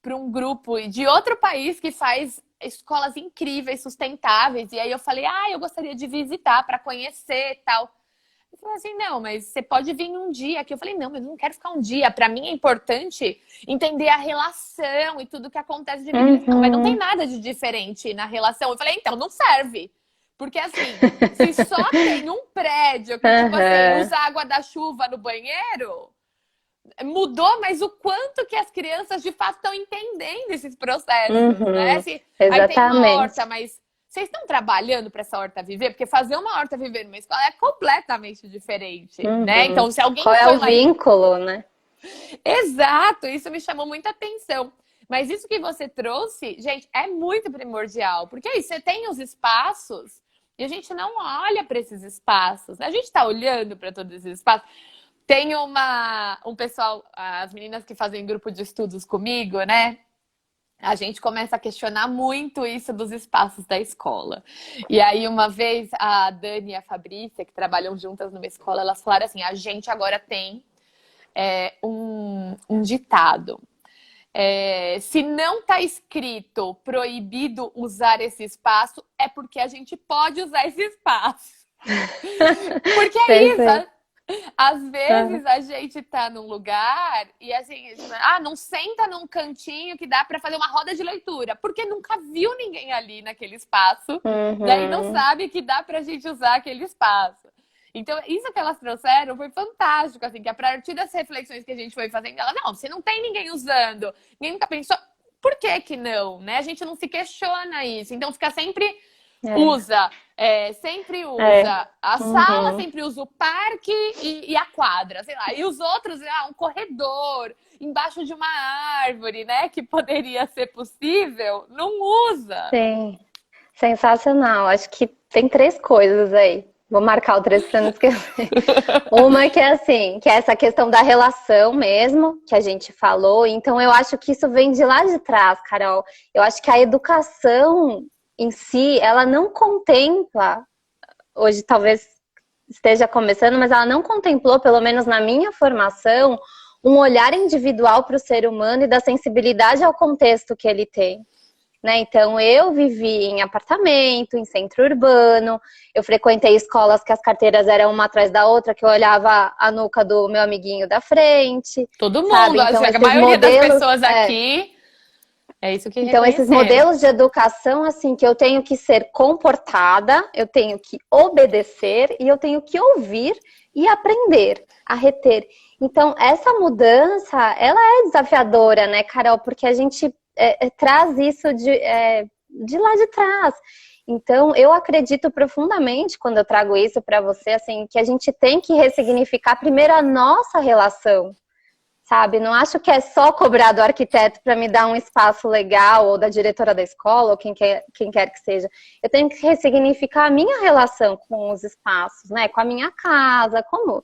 para um grupo de outro país que faz escolas incríveis, sustentáveis, e aí eu falei, eu gostaria de visitar para conhecer e tal. Ele falou assim, não, mas você pode vir um dia aqui. Eu falei, não, mas eu não quero ficar um dia. Para mim é importante entender a relação e tudo que acontece de vida. Ele disse, não, mas não tem Uhum. nada de diferente na relação. Eu falei, então não serve. Porque assim, se só tem um prédio que, tipo assim, usa água da chuva no banheiro, mudou, mas o quanto que as crianças de fato estão entendendo esses processos, né? Uhum, Aí tem uma exatamente. horta, mas vocês estão trabalhando para essa horta viver? Porque fazer uma horta viver numa escola é completamente diferente, né? Uhum. Então, se alguém Qual é foi o lá e... vínculo, né? Exato, isso me chamou muita atenção. Mas isso que você trouxe, gente, é muito primordial, porque aí você tem os espaços e a gente não olha para esses espaços, né? A gente está olhando para todos esses espaços. Tem um pessoal, as meninas que fazem grupo de estudos comigo, né? A gente começa a questionar muito isso dos espaços da escola. E aí, uma vez, a Dani e a Fabrícia, que trabalham juntas numa escola, elas falaram assim: a gente agora tem um ditado. Se não está escrito proibido usar esse espaço, é porque a gente pode usar esse espaço. Porque é Perfeito. isso. Às vezes a gente tá num lugar e assim, não senta num cantinho que dá para fazer uma roda de leitura, porque nunca viu ninguém ali naquele espaço, daí não Uhum. sabe que dá pra gente usar aquele espaço. Então, isso que elas trouxeram foi fantástico, assim, que a partir das reflexões que a gente foi fazendo, ela, não, se não tem ninguém usando, ninguém nunca pensou, por que que não, né? A gente não se questiona isso, então fica sempre É. usa, sempre É. usa a sala, Uhum. sempre usa o parque e a quadra, sei lá. E os outros, um corredor, embaixo de uma árvore, né? Que poderia ser possível, não usa. Sim. Sensacional. Acho que tem três coisas aí. Vou marcar o três para não esquecer. Uma que é assim, que é essa questão da relação mesmo, que a gente falou. Então, eu acho que isso vem de lá de trás, Carol. Eu acho que a educação em si, ela não contempla, hoje talvez esteja começando, mas ela não contemplou, pelo menos na minha formação, um olhar individual para o ser humano e da sensibilidade ao contexto que ele tem. Né? Então, eu vivi em apartamento, em centro urbano, eu frequentei escolas que as carteiras eram uma atrás da outra, que eu olhava a nuca do meu amiguinho da frente, Todo mundo, sabe? Então, a esses maioria das modelos, pessoas aqui, é isso que então, esses reconheceram. modelos de educação, assim, que eu tenho que ser comportada, eu tenho que obedecer e eu tenho que ouvir e aprender a reter. Então, essa mudança, ela é desafiadora, né, Carol? Porque a gente traz isso de lá de trás. Então, eu acredito profundamente, quando eu trago isso para você, assim, que a gente tem que ressignificar primeiro a nossa relação, sabe? Não acho que é só cobrar do arquiteto para me dar um espaço legal, ou da diretora da escola, ou quem quer que seja. Eu tenho que ressignificar a minha relação com os espaços, né? Com a minha casa, como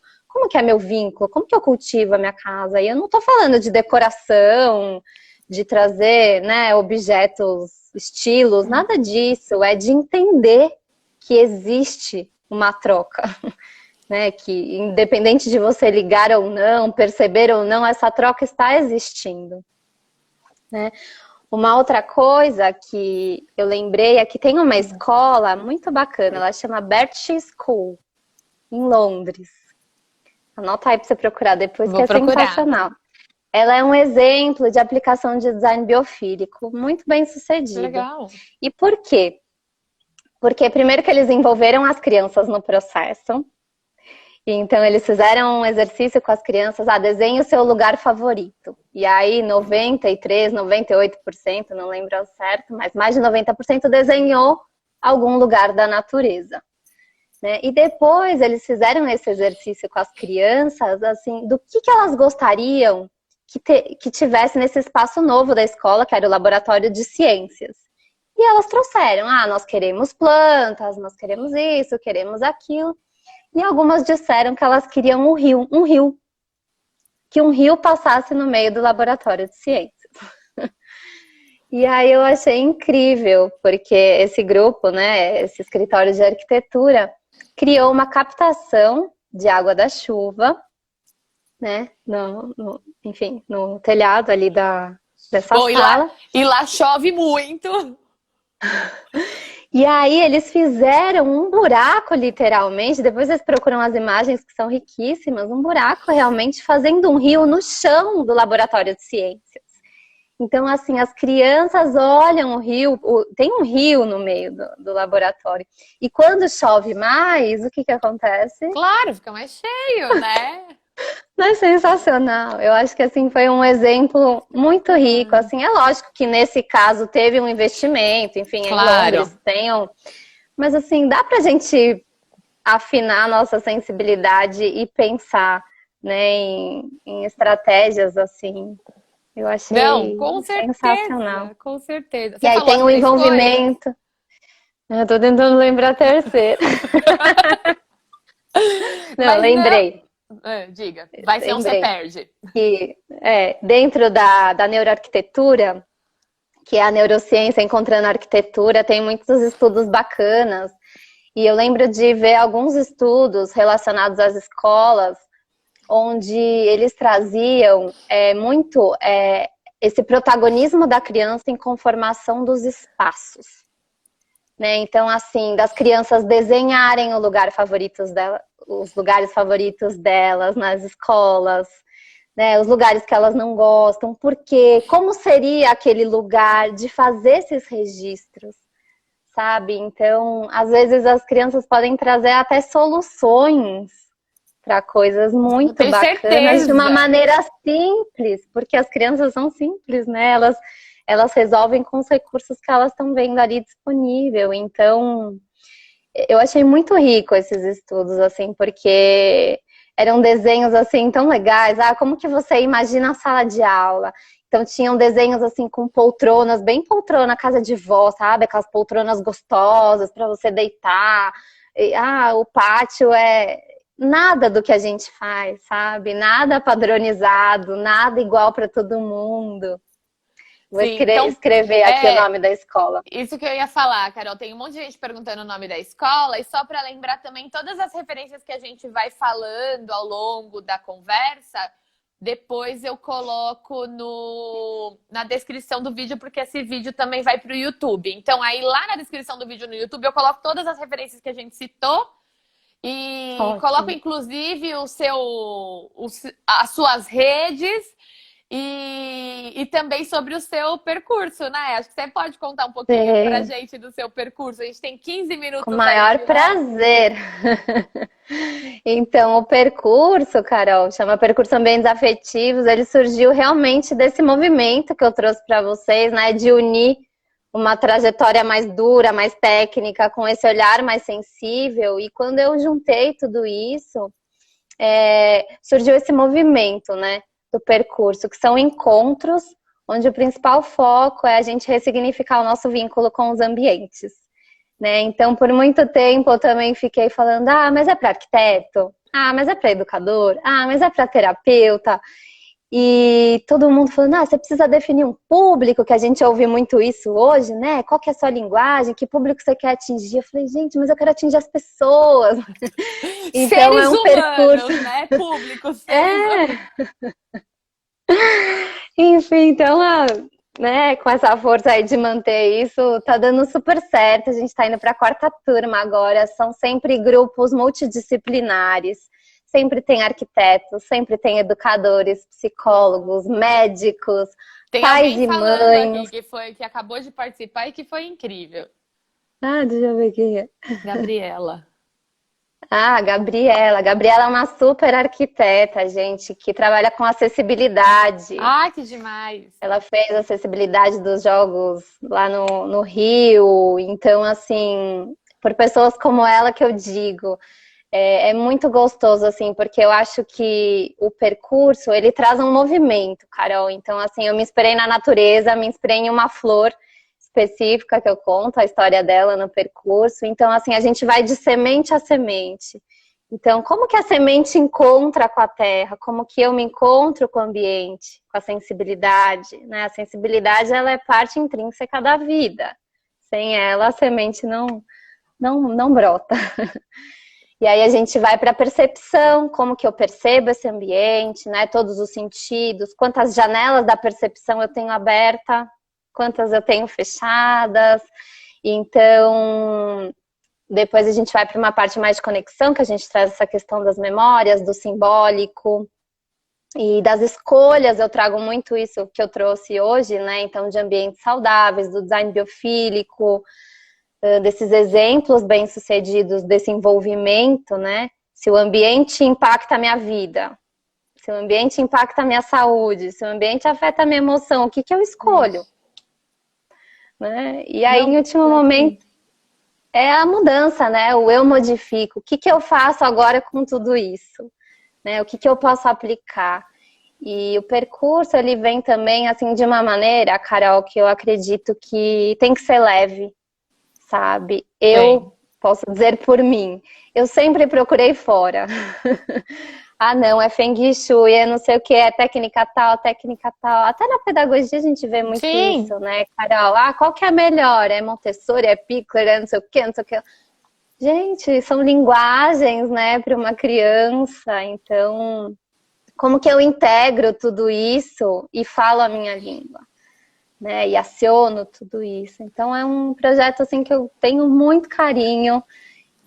que é meu vínculo, como que eu cultivo a minha casa. E eu não estou falando de decoração, de trazer, né, objetos, estilos, nada disso. É de entender que existe uma troca. Né, que independente de você ligar ou não, perceber ou não, essa troca está existindo. Né? Uma outra coisa que eu lembrei é que tem uma escola muito bacana, ela chama Berkshire School, em Londres. Anota aí para você procurar depois, que Vou é procurar. sensacional. Ela é um exemplo de aplicação de design biofílico, muito bem sucedido. Legal. E por quê? Porque primeiro que eles envolveram as crianças no processo. Então, eles fizeram um exercício com as crianças, desenhe o seu lugar favorito. E aí, 93%, 98%, não lembro ao certo, mas mais de 90% desenhou algum lugar da natureza. Né? E depois, eles fizeram esse exercício com as crianças, assim, do que elas gostariam que tivesse nesse espaço novo da escola, que era o laboratório de ciências. E elas trouxeram, nós queremos plantas, nós queremos isso, queremos aquilo. E algumas disseram que elas queriam um rio, que um rio passasse no meio do laboratório de ciências. E aí eu achei incrível, porque esse grupo, né, esse escritório de arquitetura, criou uma captação de água da chuva, né, enfim, no telhado ali dessa Bom, sala. e lá chove muito. E aí eles fizeram um buraco, literalmente, depois vocês procuram as imagens que são riquíssimas, um buraco realmente fazendo um rio no chão do laboratório de ciências. Então, assim, as crianças olham o rio, tem um rio no meio do laboratório. E quando chove mais, o que que acontece? Claro, fica mais cheio, né? Não é sensacional. Eu acho que assim foi um exemplo muito rico. Assim, é lógico que nesse caso teve um investimento, enfim, em Claro. Londres tenham, mas assim, dá pra gente afinar a nossa sensibilidade e pensar, né, em estratégias assim. Eu Não, achei com sensacional. certeza, com certeza. E Você aí falou tem as o três coisas? envolvimento. Eu tô tentando lembrar a terceira. Não, Mas não. lembrei. Diga, vai ser um você Lembrei perde. que dentro da neuroarquitetura, que é a neurociência encontrando a arquitetura, tem muitos estudos bacanas. E eu lembro de ver alguns estudos relacionados às escolas, onde eles traziam muito esse protagonismo da criança em conformação dos espaços. Né? Então, assim, das crianças desenharem os lugares favoritos delas nas escolas, né? Os lugares que elas não gostam, porque como seria aquele lugar de fazer esses registros, sabe? Então, às vezes as crianças podem trazer até soluções para coisas Eu muito tenho bacanas de uma certeza. maneira simples, porque as crianças são simples, né? Elas resolvem com os recursos que elas estão vendo ali disponível. Então, eu achei muito rico esses estudos, assim, porque eram desenhos, assim, tão legais. Ah, como que você imagina a sala de aula? Então, tinham desenhos, assim, com poltronas, bem poltrona, casa de vó, sabe? Aquelas poltronas gostosas para você deitar. O pátio é nada do que a gente faz, sabe? Nada padronizado, nada igual para todo mundo. Vou Sim, então, escrever aqui o é nome da escola. isso que eu ia falar, Carol. Tem um monte de gente perguntando o nome da escola, e só para lembrar também todas as referências que a gente vai falando ao longo da conversa, depois eu coloco na descrição do vídeo, porque esse vídeo também vai para o YouTube. Então, aí lá na descrição do vídeo no YouTube, eu coloco todas as referências que a gente citou. E coloco, Ótimo. inclusive, as suas redes e também sobre o seu percurso, né? Acho que você pode contar um pouquinho pra Sim. gente do seu percurso. A gente tem 15 Com o minutos aí maior de live. prazer. Então, o percurso, Carol, chama Percurso Ambientes Afetivos, ele surgiu realmente desse movimento que eu trouxe para vocês, né, de unir uma trajetória mais dura, mais técnica, com esse olhar mais sensível. E quando eu juntei tudo isso, surgiu esse movimento, né, do percurso, que são encontros onde o principal foco é a gente ressignificar o nosso vínculo com os ambientes. Né? Então, por muito tempo, eu também fiquei falando, mas é para arquiteto? Mas é para educador? Mas é para terapeuta? E todo mundo falando, você precisa definir um público, que a gente ouve muito isso hoje, né? Qual que é a sua linguagem? Que público você quer atingir? Eu falei, gente, mas eu quero atingir as pessoas. Então, é Seres um percurso... humanos, né? Públicos, seres humanos. Enfim, então, né, com essa força aí de manter isso, tá dando super certo. A gente tá indo para a quarta turma agora. São sempre grupos multidisciplinares. Sempre tem arquitetos, sempre tem educadores, psicólogos, médicos, Tem pais alguém e falando aqui mães. que acabou de participar e que foi incrível. Deixa eu ver quem é. Gabriela. A Gabriela. A Gabriela é uma super arquiteta, gente, que trabalha com acessibilidade. Ah, que demais. Ela fez a acessibilidade dos jogos lá no Rio. Então, assim, por pessoas como ela que eu digo, é muito gostoso, assim, porque eu acho que o percurso, ele traz um movimento, Carol. Então, assim, eu me inspirei na natureza, me inspirei em uma flor específica que eu conto a história dela no percurso. Então, assim, a gente vai de semente a semente. Então, como que a semente encontra com a terra? Como que eu me encontro com o ambiente, com a sensibilidade, né? A sensibilidade, ela é parte intrínseca da vida. Sem ela, a semente não brota. E aí a gente vai para a percepção, como que eu percebo esse ambiente, né? Todos os sentidos, quantas janelas da percepção eu tenho aberta, quantas eu tenho fechadas. Então, depois a gente vai para uma parte mais de conexão, que a gente traz essa questão das memórias, do simbólico. E das escolhas, eu trago muito isso que eu trouxe hoje, né? Então, de ambientes saudáveis, do design biofílico, desses exemplos bem-sucedidos, desse envolvimento, né? Se o ambiente impacta a minha vida, se o ambiente impacta a minha saúde, se o ambiente afeta a minha emoção, o que que eu escolho? Né? E aí, Não, em último momento, é a mudança, né? O eu modifico. O que que eu faço agora com tudo isso? Né? O que que eu posso aplicar? E o percurso, ele vem também, assim, de uma maneira, Carol, que eu acredito que tem que ser leve, sabe? Eu posso dizer por mim, eu sempre procurei fora. Ah, não, é Feng Shui, é não sei o que, é técnica tal, técnica tal. Até na pedagogia a gente vê muito sim, isso, né, Carol? Ah, qual que é a melhor? É Montessori, é Pickler, é não sei o que, não sei o que. Gente, são linguagens, né, para uma criança. Então, como que eu integro tudo isso e falo a minha língua, né? E aciono tudo isso. Então, é um projeto, assim, que eu tenho muito carinho.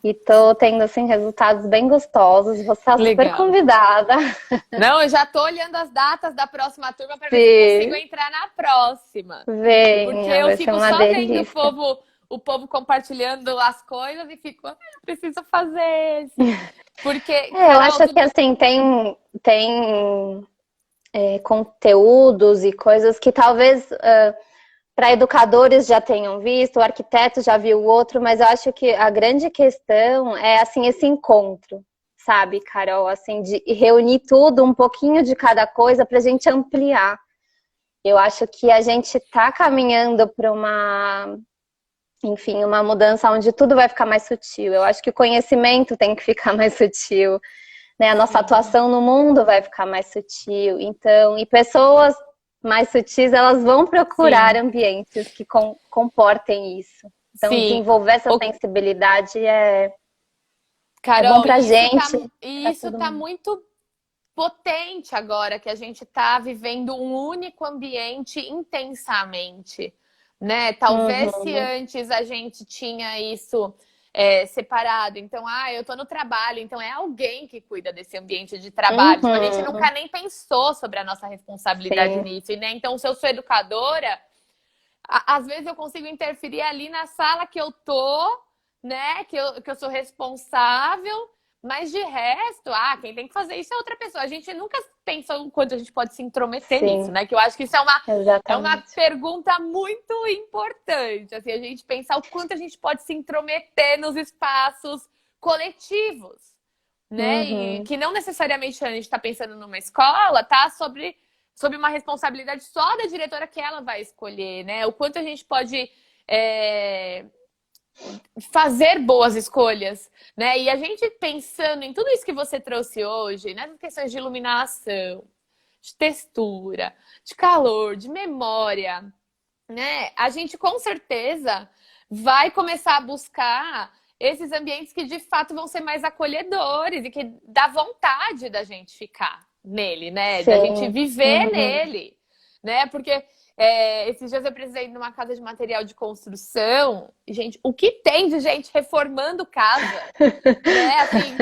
E tô tendo, assim, resultados bem gostosos. Você está super legal. convidada. Não, eu já tô olhando as datas da próxima turma para ver se eu consigo Sim, entrar na próxima. Porque venha, eu vai ser fico uma só vendo delícia. o povo compartilhando as coisas e fico, ah, eu preciso fazer esse. Porque, Eu Carol, acho que, tudo. assim, tem conteúdos e coisas que talvez para educadores já tenham visto, o arquiteto já viu o outro, mas eu acho que a grande questão é, assim, esse encontro, sabe, Carol? Assim, de reunir tudo, um pouquinho de cada coisa para a gente ampliar. Eu acho que a gente está caminhando para enfim, uma mudança onde tudo vai ficar mais sutil. Eu acho que o conhecimento tem que ficar mais sutil, né? A nossa Sim, atuação no mundo vai ficar mais sutil. Então, e pessoas mais sutis, elas vão procurar sim, ambientes que comportem isso. Então, sim. desenvolver essa Ô, sensibilidade é bom Carol, pra e gente, pra isso todo tá mundo. muito potente agora que a gente está vivendo um único ambiente intensamente, né? Talvez se Uhum, antes a gente tinha isso separado, então, eu tô no trabalho, então é alguém que cuida desse ambiente de trabalho. Tipo, a gente nunca uhum, nem pensou sobre a nossa responsabilidade sim, nisso, né? Então, se eu sou educadora, às vezes eu consigo interferir ali na sala que eu tô, né? Que eu sou responsável, mas de resto, quem tem que fazer isso é outra pessoa. A gente nunca pensa o quanto a gente pode se intrometer nisso, sim, né? Que eu acho que isso é uma exatamente. pergunta muito importante. Assim, a gente pensar o quanto a gente pode se intrometer nos espaços coletivos, né? E Uhum, que não necessariamente a gente está pensando numa escola, tá? Sobre uma responsabilidade só da diretora que ela vai escolher, né? O quanto a gente pode é, fazer boas escolhas, né? E a gente pensando em tudo isso que você trouxe hoje, nessas questões de iluminação, de textura, de calor, de memória, né? A gente com certeza vai começar a buscar esses ambientes que de fato vão ser mais acolhedores e que dá vontade da gente ficar nele, né? Da gente sim, viver uhum. nele, né? Porque esses dias eu precisei ir numa casa de material de construção, gente, o que tem de gente reformando casa, né? Assim,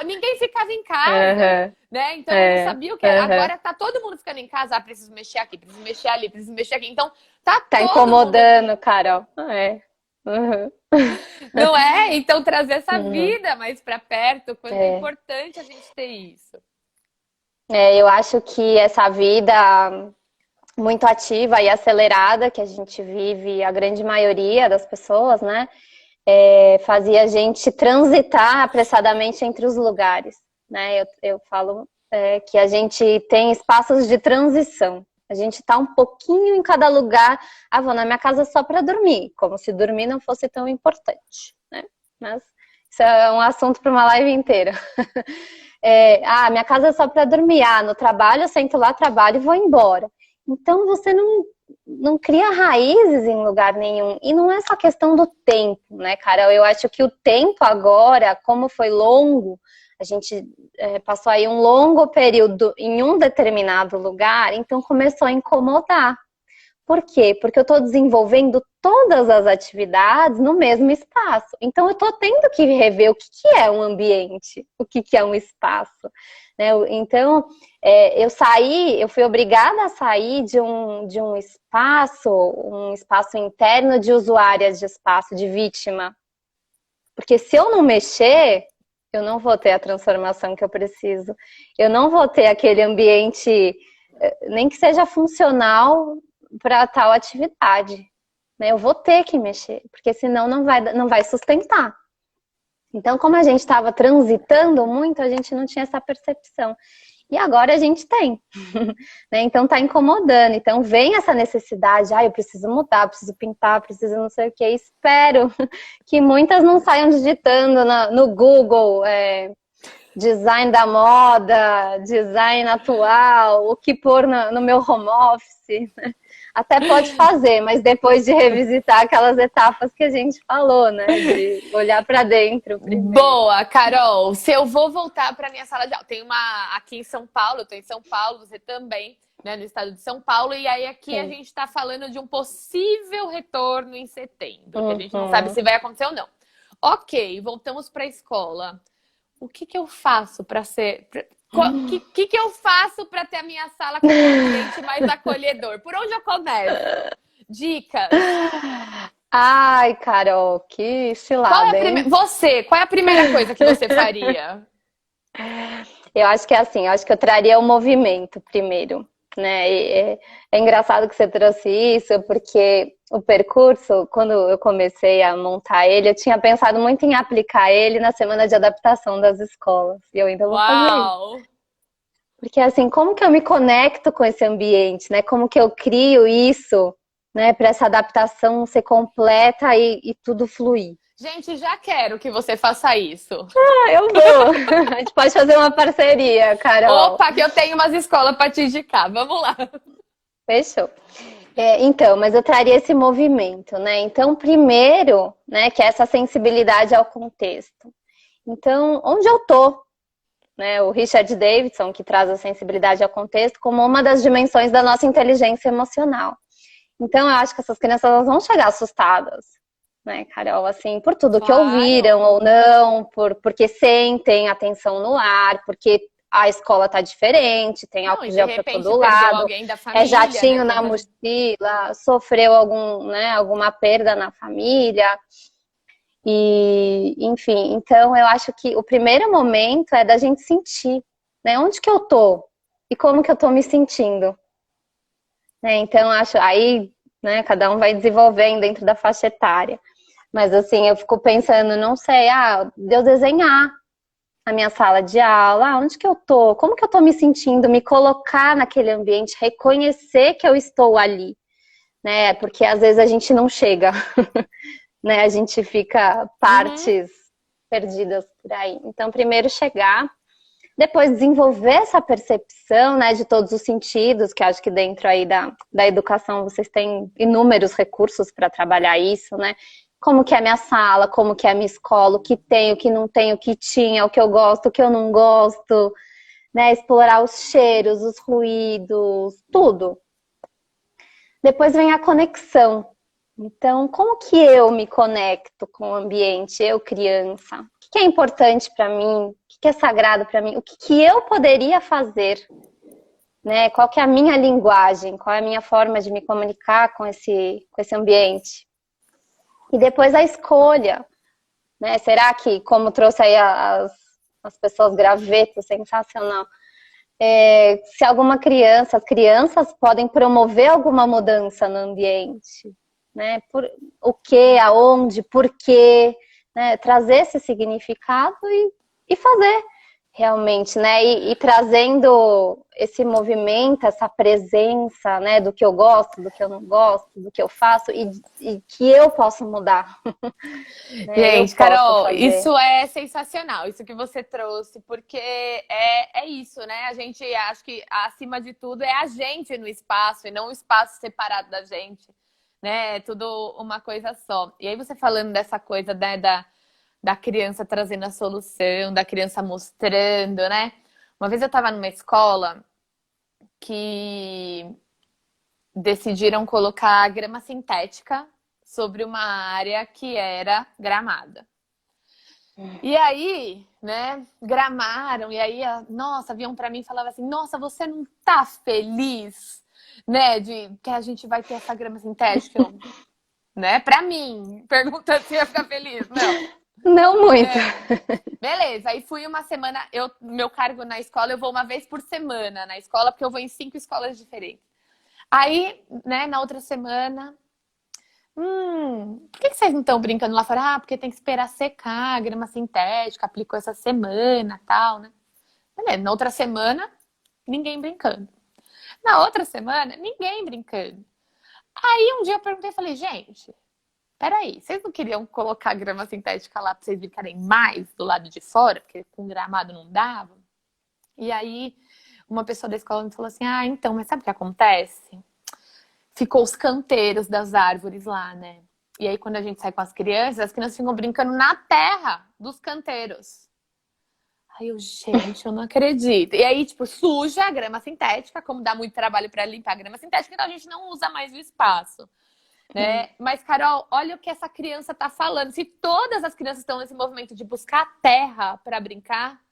ninguém ficava em casa, Uhum, né? Então eu não sabia o que era. uhum. Agora tá todo mundo ficando em casa, preciso mexer aqui, preciso mexer ali, preciso mexer aqui. Então tá Tá todo mundo, incomodando, Carol. É. Uhum. não é? Então trazer essa Uhum. vida mais para perto, quanto é É. importante a gente ter isso. Eu acho que essa vida muito ativa e acelerada que a gente vive, a grande maioria das pessoas, né? Fazia a gente transitar apressadamente entre os lugares, né? Eu falo que a gente tem espaços de transição. A gente está um pouquinho em cada lugar. Vou na minha casa só para dormir, como se dormir não fosse tão importante, né? Mas isso é um assunto para uma live inteira. Minha casa é só para dormir. No trabalho eu sento lá, trabalho e vou embora. Então você não cria raízes em lugar nenhum. E não é só questão do tempo, né, Carol? Eu acho que o tempo agora, como foi longo, a gente passou aí um longo período em um determinado lugar, então começou a incomodar. Por quê? Porque eu estou desenvolvendo todas as atividades no mesmo espaço. Então, eu estou tendo que rever o que é um ambiente, o que é um espaço, né? Então, eu fui obrigada a sair de um espaço interno de usuária de espaço, de vítima. Porque se eu não mexer, eu não vou ter a transformação que eu preciso. Eu não vou ter aquele ambiente, nem que seja funcional para tal atividade. Né? Eu vou ter que mexer, porque senão não vai sustentar. Então, como a gente estava transitando muito, a gente não tinha essa percepção. E agora a gente tem. Né? Então tá incomodando. Então vem essa necessidade, eu preciso mudar, preciso pintar, preciso não sei o que. Espero que muitas não saiam digitando no Google design da moda, design atual, o que pôr no meu home office. Né? Até pode fazer, mas depois de revisitar aquelas etapas que a gente falou, né? De olhar para dentro primeiro. Boa, Carol. Se eu vou voltar para minha sala de aula, tem uma aqui em São Paulo, eu tô em São Paulo, você também, né, no estado de São Paulo, e aí aqui a gente está falando de um possível retorno em setembro, que a gente não sabe se vai acontecer ou não. Ok, voltamos para a escola. O que eu faço para ser... O que eu faço para ter a minha sala com um ambiente mais acolhedor? Por onde eu começo? Dicas. Ai, Carol, que cilada, hein? Qual é a primeira coisa que você faria? Eu acho que é assim, eu acho que eu traria o movimento primeiro, né? É engraçado que você trouxe isso, porque o percurso, quando eu comecei a montar ele, eu tinha pensado muito em aplicar ele na semana de adaptação das escolas. E eu ainda vou fazer isso. Porque assim, como que eu me conecto com esse ambiente, né? Como que eu crio isso, né, para essa adaptação ser completa e tudo fluir. Gente, já quero que você faça isso. Eu vou. A gente pode fazer uma parceria, Carol. Opa, que eu tenho umas escolas para te indicar. Vamos lá. Fechou. Então, mas eu traria esse movimento, né? Então, primeiro, né, que é essa sensibilidade ao contexto. Então, onde eu tô? Né? O Richard Davidson, que traz a sensibilidade ao contexto como uma das dimensões da nossa inteligência emocional. Então, eu acho que essas crianças elas vão chegar assustadas, né, Carol? Assim, por tudo que ouviram ou não, porque sentem a tensão no ar, porque a escola tá diferente, tem álcool gel para todo lado, família, jatinho, né, na mochila, sofreu alguma perda na família. E, enfim, então eu acho que o primeiro momento é da gente sentir, né, onde que eu tô e como que eu tô me sentindo. Então, acho aí, né, cada um vai desenvolvendo dentro da faixa etária. Mas, assim, eu fico pensando, não sei, de eu desenhar a minha sala de aula, onde que eu tô? Como que eu tô me sentindo? Me colocar naquele ambiente, reconhecer que eu estou ali, né? Porque, às vezes, a gente não chega, né? A gente fica partes perdidas por aí. Então, primeiro chegar... Depois desenvolver essa percepção, né, de todos os sentidos, que acho que dentro aí da educação vocês têm inúmeros recursos para trabalhar isso, né? Como que é a minha sala, como que é a minha escola, o que tem, o que não tem, o que tinha, o que eu gosto, o que eu não gosto, né? Explorar os cheiros, os ruídos, tudo. Depois vem a conexão. Então, como que eu me conecto com o ambiente, eu criança? O que é importante para mim? O que é sagrado para mim? O que eu poderia fazer? Né? Qual que é a minha linguagem? Qual é a minha forma de me comunicar com esse ambiente? E depois a escolha. Né? Será que, como trouxe aí as pessoas gravetas, sensacional, se alguma criança, as crianças podem promover alguma mudança no ambiente? Né? O que, aonde, por quê, né? Trazer esse significado e fazer realmente, né? E trazendo esse movimento, essa presença, né? Do que eu gosto, do que eu não gosto, do que eu faço e que eu posso mudar. Né? Gente, Carol, isso é sensacional, isso que você trouxe, porque é isso, né? A gente, acho que acima de tudo é a gente no espaço e não o espaço separado da gente. Né? É tudo uma coisa só. E aí você falando dessa coisa, né, da criança trazendo a solução, da criança mostrando, né? Uma vez eu estava numa escola que decidiram colocar grama sintética sobre uma área que era gramada. E aí, né, gramaram, e aí, nossa, vinham pra mim e falavam assim, nossa, você não tá feliz, né, de que a gente vai ter essa grama sintética? Eu, né, pra mim, perguntando se eu ia ficar feliz, não. Não muito. Beleza, aí fui uma semana, meu cargo na escola, eu vou uma vez por semana na escola, porque eu vou em 5 escolas diferentes. Aí, né, na outra semana, por que vocês não estão brincando lá fora? Ah, porque tem que esperar secar a grama sintética, aplicou essa semana, tal, né? Beleza, na outra semana, ninguém brincando. Na outra semana, ninguém brincando. Aí um dia eu perguntei, falei, gente, peraí, vocês não queriam colocar grama sintética lá para vocês brincarem mais do lado de fora? Porque com gramado não dava. E aí, uma pessoa da escola me falou assim, ah, então, mas sabe o que acontece? Ficou os canteiros das árvores lá, né? E aí, quando a gente sai com as crianças ficam brincando na terra dos canteiros. Aí eu, gente, eu não acredito. E aí, tipo, suja a grama sintética, como dá muito trabalho para limpar a grama sintética, então a gente não usa mais o espaço. Né? Mas, Carol, olha o que essa criança tá falando. Se todas as crianças estão nesse movimento de buscar terra para brincar,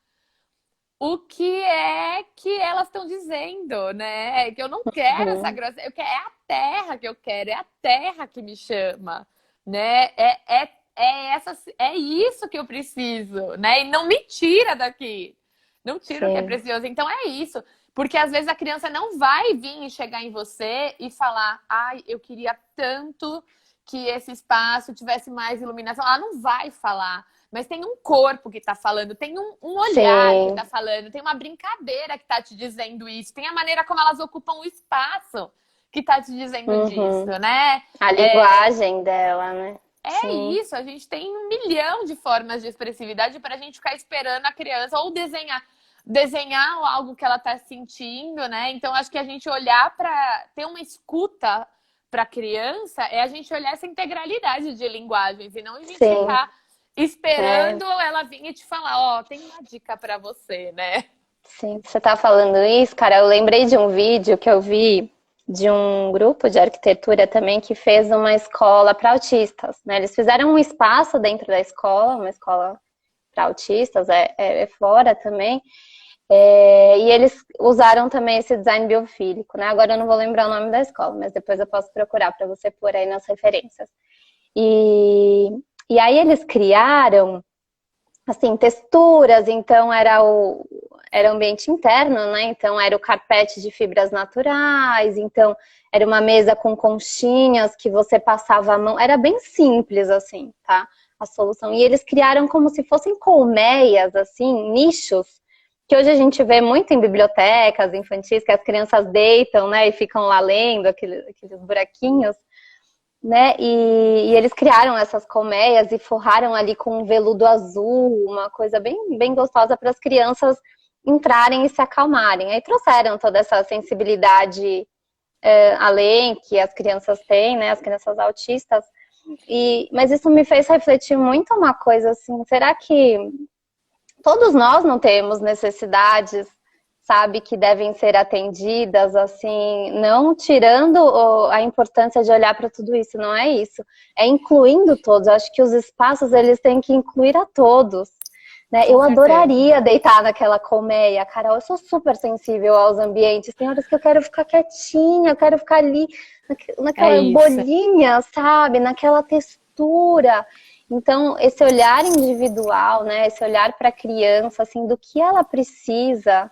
o que é que elas estão dizendo, né? É que eu não quero essa graça, é a terra que eu quero, é a terra que me chama, né? É isso que eu preciso, né? E não me tira daqui, não tira o que é precioso. Então é isso, porque às vezes a criança não vai vir e chegar em você e falar, ai, eu queria tanto que esse espaço tivesse mais iluminação. Ela não vai falar. Mas tem um corpo que tá falando, tem um olhar que tá falando, tem uma brincadeira que tá te dizendo isso, tem a maneira como elas ocupam o espaço que tá te dizendo disso, né? A linguagem dela, né? Isso, a gente tem 1 milhão de formas de expressividade pra gente ficar esperando a criança ou desenhar algo que ela tá sentindo, né? Então acho que a gente olhar pra ter uma escuta pra criança é a gente olhar essa integralidade de linguagens e não a gente ficar esperando ela vir e te falar, ó, tem uma dica pra você, né? Sim, você tá falando isso, cara, eu lembrei de um vídeo que eu vi de um grupo de arquitetura também que fez uma escola para autistas, né? Eles fizeram um espaço dentro da escola, uma escola para autistas, é fora também, e eles usaram também esse design biofílico, né? Agora eu não vou lembrar o nome da escola, mas depois eu posso procurar para você pôr aí nas referências. E aí eles criaram, assim, texturas, então era o ambiente interno, né? Então era o carpete de fibras naturais, então era uma mesa com conchinhas que você passava a mão, era bem simples, assim, tá? A solução. E eles criaram como se fossem colmeias, assim, nichos, que hoje a gente vê muito em bibliotecas infantis, que as crianças deitam, né? E ficam lá lendo aqueles buraquinhos. Né? E eles criaram essas colmeias e forraram ali com um veludo azul, uma coisa bem, bem gostosa para as crianças entrarem e se acalmarem. Aí trouxeram toda essa sensibilidade além que as crianças têm, né? As crianças autistas. Mas isso me fez refletir muito uma coisa assim, será que todos nós não temos necessidades, sabe, que devem ser atendidas, assim, não tirando a importância de olhar para tudo isso, não é isso. É incluindo todos. Eu acho que os espaços, eles têm que incluir a todos. Né? Eu adoraria deitar naquela colmeia, Carol. Eu sou super sensível aos ambientes. Tem horas que eu quero ficar quietinha, eu quero ficar ali naquela bolinha, sabe? Naquela textura. Então, esse olhar individual, né? Esse olhar para a criança, assim, do que ela precisa,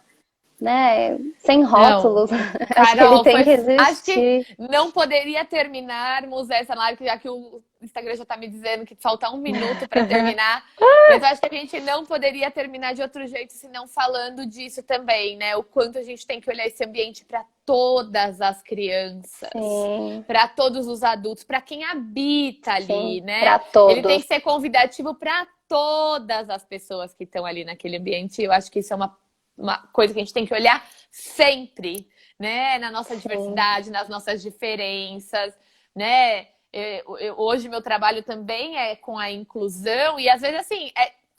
né? Sem rótulos. Carol, acho que ele tem que existir. Acho que não poderia terminarmos essa live, já que o Instagram já tá me dizendo que falta 1 minuto para terminar. Mas eu acho que a gente não poderia terminar de outro jeito, senão falando disso também, né? O quanto a gente tem que olhar esse ambiente para todas as crianças, para todos os adultos, para quem habita ali, né? Para todos. Ele tem que ser convidativo para todas as pessoas que estão ali naquele ambiente. Eu acho que isso é uma coisa que a gente tem que olhar sempre, né? Na nossa diversidade, nas nossas diferenças, né? Hoje meu trabalho também é com a inclusão e às vezes assim,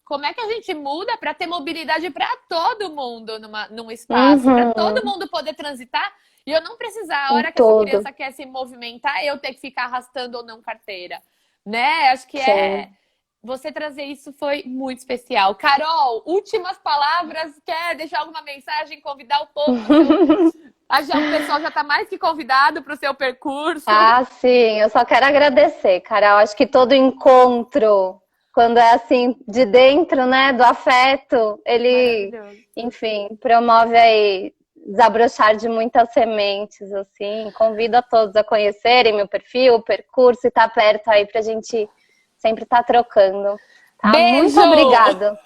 como é que a gente muda para ter mobilidade para todo mundo num espaço, para todo mundo poder transitar E eu não precisar, a Um hora que essa todo. criança quer se movimentar, eu ter que ficar arrastando ou não carteira, né? Acho que Sim. você trazer isso foi muito especial. Carol, últimas palavras, quer deixar alguma mensagem, convidar o povo pro seu... O pessoal já está mais que convidado para o seu percurso. Ah, sim, eu só quero agradecer, Carol. Acho que todo encontro, quando é assim, de dentro, né, do afeto, ele, Maravilhoso. enfim, promove aí desabrochar de muitas sementes, assim. Convido a todos a conhecerem meu perfil, o percurso e estar perto aí pra gente sempre estar trocando, tá? Muito Beijo! obrigada.